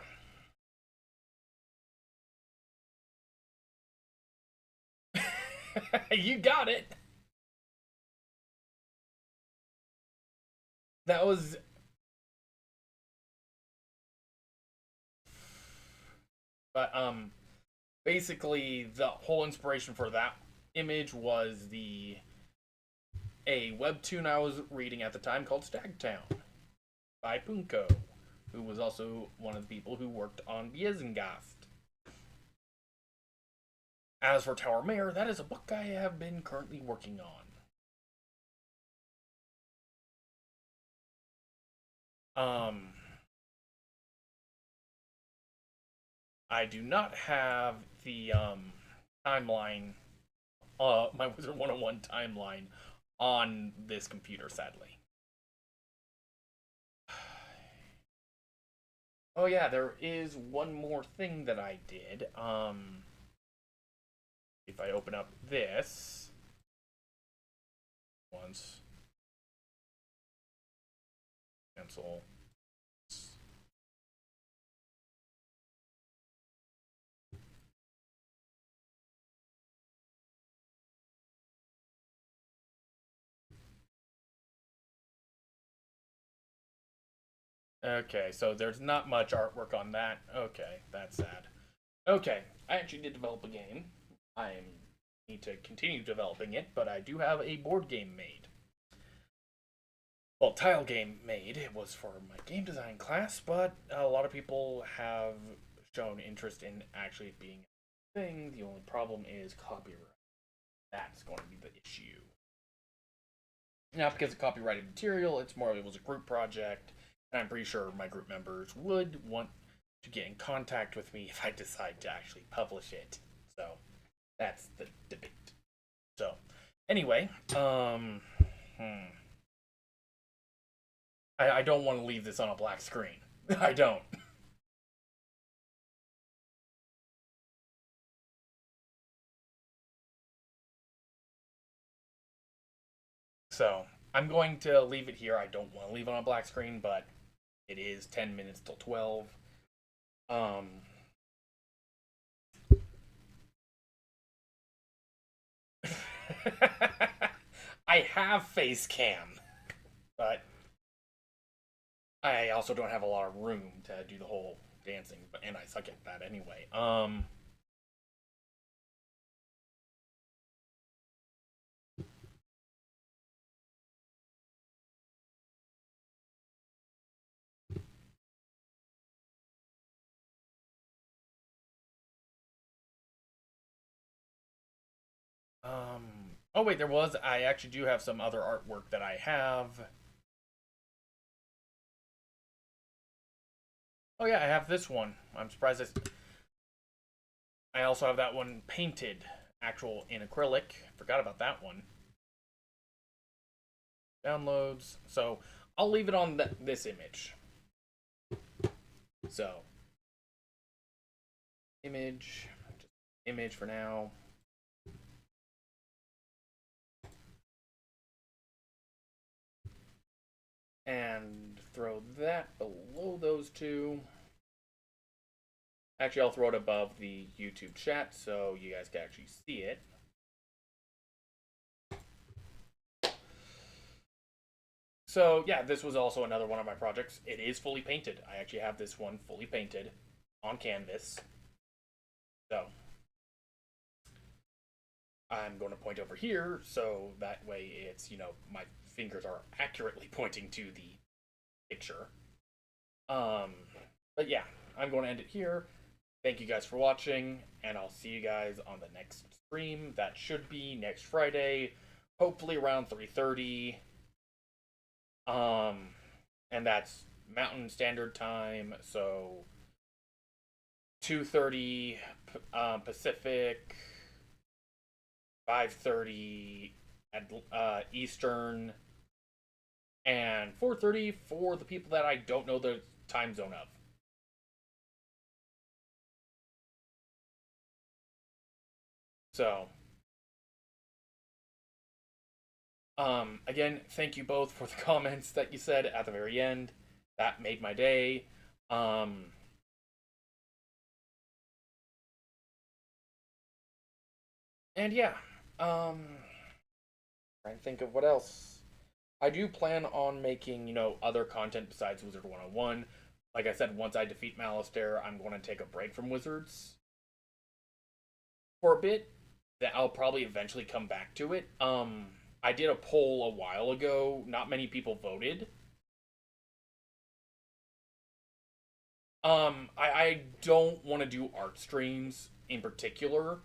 You got it. That was... But, basically, the whole inspiration for that image was a webtoon I was reading at the time called Stagtown by Punko, who was also one of the people who worked on Biesengast. As for Tower Mayor, that is a book I have been currently working on. I do not have the timeline, my Wizard101 timeline on this computer, sadly. Oh yeah, there is one more thing that I did. If I open up this once, cancel. Okay, so there's not much artwork on that. Okay, that's sad. Okay, I actually did develop a game. I need to continue developing it, but I do have a board game made. Well, tile game made. It was for my game design class, but a lot of people have shown interest in actually being a thing. The only problem is copyright. That's going to be the issue. Not because of copyrighted material, it's more of it was a group project, and I'm pretty sure my group members would want to get in contact with me if I decide to actually publish it. So, that's the debate. So, anyway, I don't want to leave this on a black screen. I don't. So, I'm going to leave it here. I don't want to leave it on a black screen, but it is 10 minutes till 12. I have face cam, but I also don't have a lot of room to do the whole dancing, and I suck at that anyway. Oh wait, I actually do have some other artwork that I have. Oh yeah, I have this one. I'm surprised I also have that one painted, actual in acrylic. Forgot about that one. Downloads. So, I'll leave it on this image. So, image for now. And throw that below those two. Actually, I'll throw it above the YouTube chat so you guys can actually see it. So, yeah, this was also another one of my projects. It is fully painted. I actually have this one fully painted on canvas. So, I'm going to point over here, so that way it's, my fingers are accurately pointing to the picture. But yeah, I'm going to end it here. Thank you guys for watching, and I'll see you guys on the next stream. That should be next Friday, hopefully around 3:30. And that's Mountain Standard Time, so 2:30 Pacific, 5:30 at Eastern, and 4:30 for the people that I don't know the time zone of. So, again, thank you both for the comments that you said at the very end. That made my day. And yeah, trying to think of what else. I do plan on making, other content besides Wizard101. Like I said, once I defeat Malistaire, I'm going to take a break from Wizards for a bit. That I'll probably eventually come back to it. I did a poll a while ago. Not many people voted. I don't want to do art streams in particular.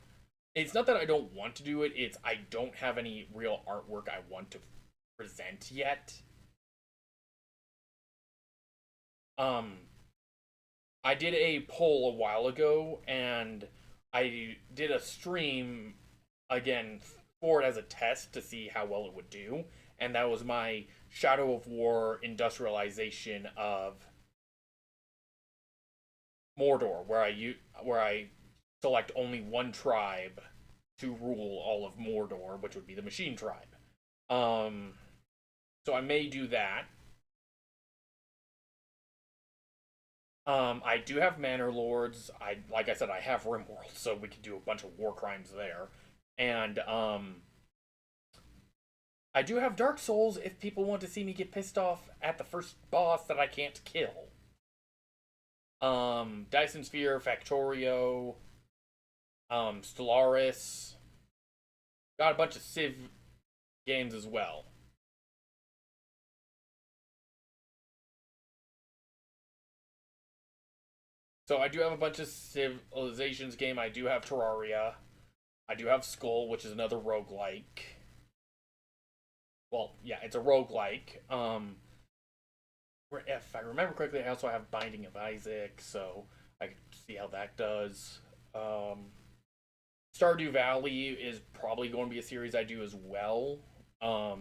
It's not that I don't want to do it, it's I don't have any real artwork I want to present yet. I did a poll a while ago, and I did a stream, again, for it as a test to see how well it would do, and that was my Shadow of War industrialization of Mordor, where I select only one tribe to rule all of Mordor, which would be the Machine Tribe. So I may do that. I do have Manor Lords. Like I said, I have Rimworld, so we could do a bunch of war crimes there. And, I do have Dark Souls if people want to see me get pissed off at the first boss that I can't kill. Dyson Sphere, Factorio, Stellaris. Got a bunch of Civ games as well. So I do have a bunch of Civilizations game. I do have Terraria. I do have Skull, which is another roguelike. Well, yeah, it's a roguelike. If I remember correctly, I also have Binding of Isaac, so I can see how that does. Stardew Valley is probably going to be a series I do as well. I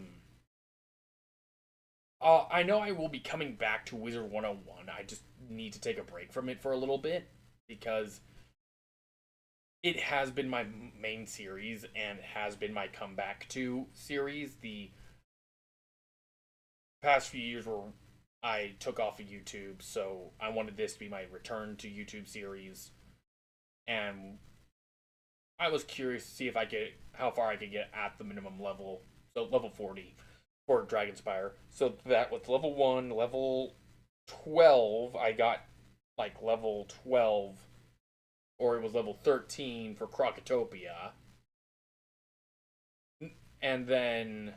know I will be coming back to Wizard101. I just need to take a break from it for a little bit, because it has been my main series and has been my comeback to series. The past few years were I took off of YouTube, so I wanted this to be my return to YouTube series, and I was curious to see if how far I could get at the minimum level, so level 40 for Dragonspire. So that was level 1, level 12, I got like level 12, or it was level 13 for Crocotopia, and then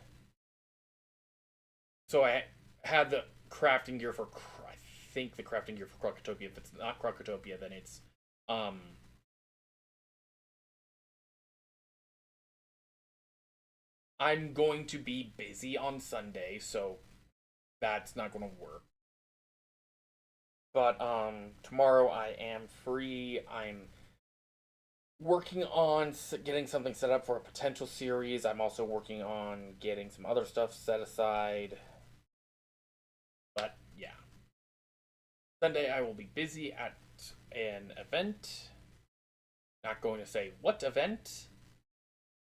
so I had the crafting gear for, I think the crafting gear for Crocotopia. If it's not Crocotopia, then it's I'm going to be busy on Sunday, so that's not going to work. But tomorrow I am free. I'm working on getting something set up for a potential series. I'm also working on getting some other stuff set aside. But yeah. Sunday I will be busy at an event. Not going to say what event,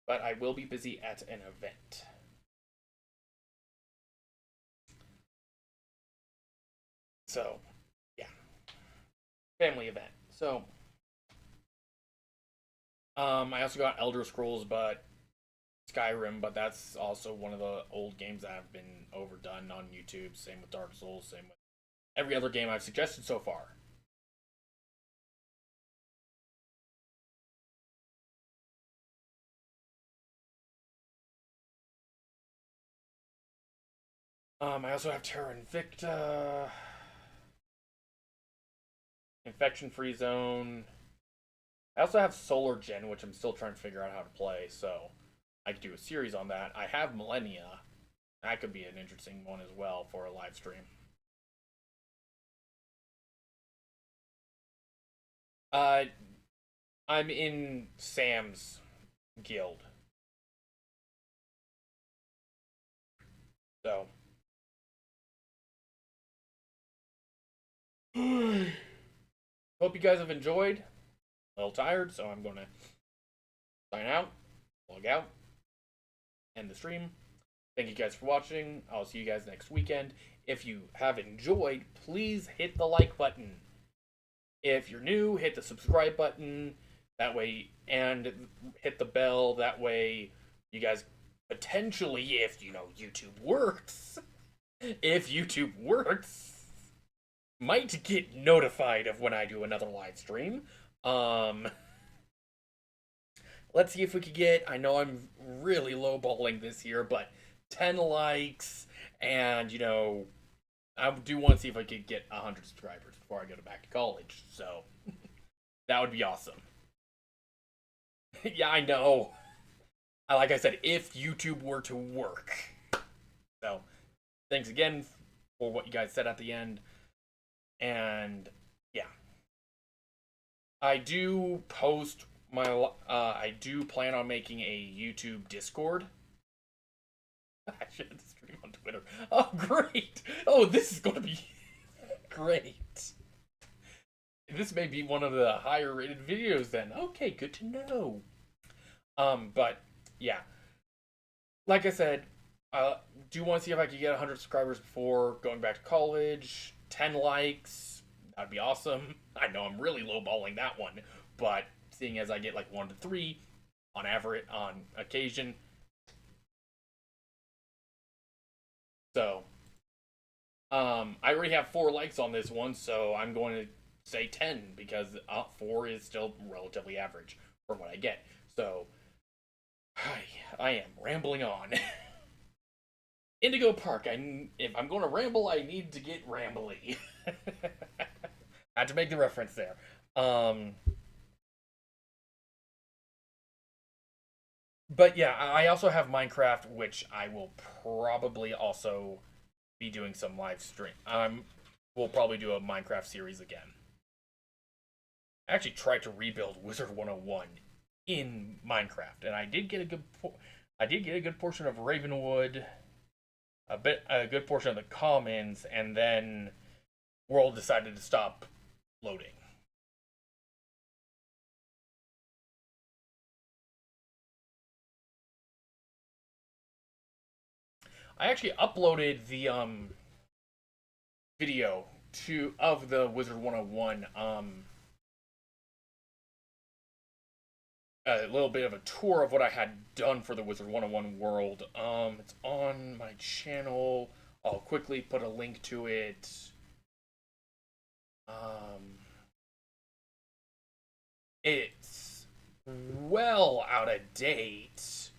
but I will be busy at an event. So, yeah. Family event. So, I also got Elder Scrolls, but Skyrim, but that's also one of the old games that have been overdone on YouTube. Same with Dark Souls, same with every other game I've suggested so far. I also have Terra Invicta, Infection-Free Zone. I also have Solar Gen, which I'm still trying to figure out how to play, so I could do a series on that. I have Millennia. That could be an interesting one as well for a live stream. I'm in Sam's guild. So. Hope you guys have enjoyed. A little tired, so I'm going to sign out, log out, end the stream. Thank you guys for watching. I'll see you guys next weekend. If you have enjoyed, please hit the like button. If you're new, hit the subscribe button. That way, and hit the bell. That way, you guys potentially, if you know YouTube works, might get notified of when I do another live stream. Let's see if we could get, I know I'm really lowballing this here, but 10 likes, and, you know, I do want to see if I could get 100 subscribers before I go back to college, so that would be awesome. Yeah, I know. Like I said, if YouTube were to work. So, thanks again for what you guys said at the end. And, yeah. I do post my, I do plan on making a YouTube Discord. I should stream on Twitter. Oh, great! Oh, this is going to be great. This may be one of the higher rated videos then. Okay, good to know. But, yeah. Like I said, do want to see if I could get 100 subscribers before going back to college. 10 likes. That'd be awesome. I know I'm really lowballing that one, but seeing as I get like 1 to 3 on average, on occasion. So, I already have 4 likes on this one, so I'm going to say 10 because 4 is still relatively average for what I get. So, I am rambling on. Indigo Park. If I'm going to ramble, I need to get rambly. Had to make the reference there. But yeah, I also have Minecraft, which I will probably also be doing some live stream. We'll probably do a Minecraft series again. I actually tried to rebuild Wizard101 in Minecraft, and I did get a good portion of Ravenwood, a good portion of the Commons, and then World decided to stop loading. I actually uploaded the video of the Wizard101 a little bit of a tour of what I had done for the Wizard101 world. It's on my channel. I'll quickly put a link to it. It's well out of date.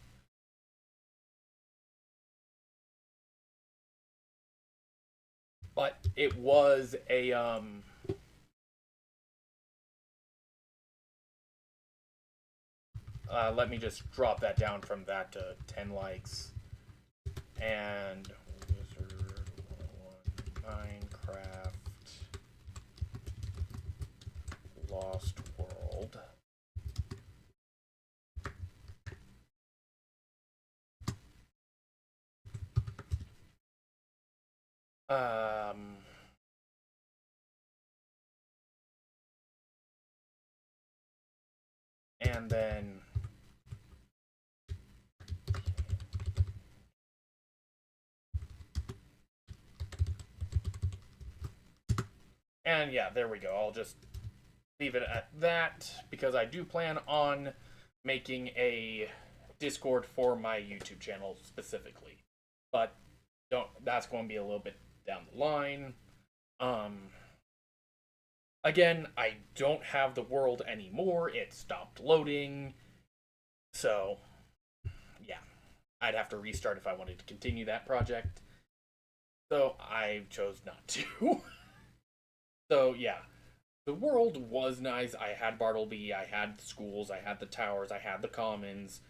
But it was a, let me just drop that down from that to 10 likes. And Wizard101 Minecraft Lost World. And then yeah, there we go. I'll just leave it at that because I do plan on making a Discord for my YouTube channel specifically. But that's going to be a little bit down the line. Again, I don't have the world anymore. It stopped loading. So, yeah. I'd have to restart if I wanted to continue that project. So I chose not to. So yeah, the world was nice. I had Bartleby, I had the schools, I had the towers, I had the commons,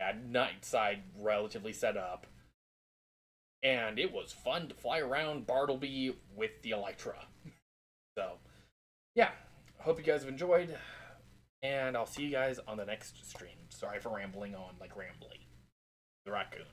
I had Nightside relatively set up. And it was fun to fly around Bartleby with the Elytra. So, yeah, hope you guys have enjoyed, and I'll see you guys on the next stream. Sorry for rambling on like Rambly, the raccoon.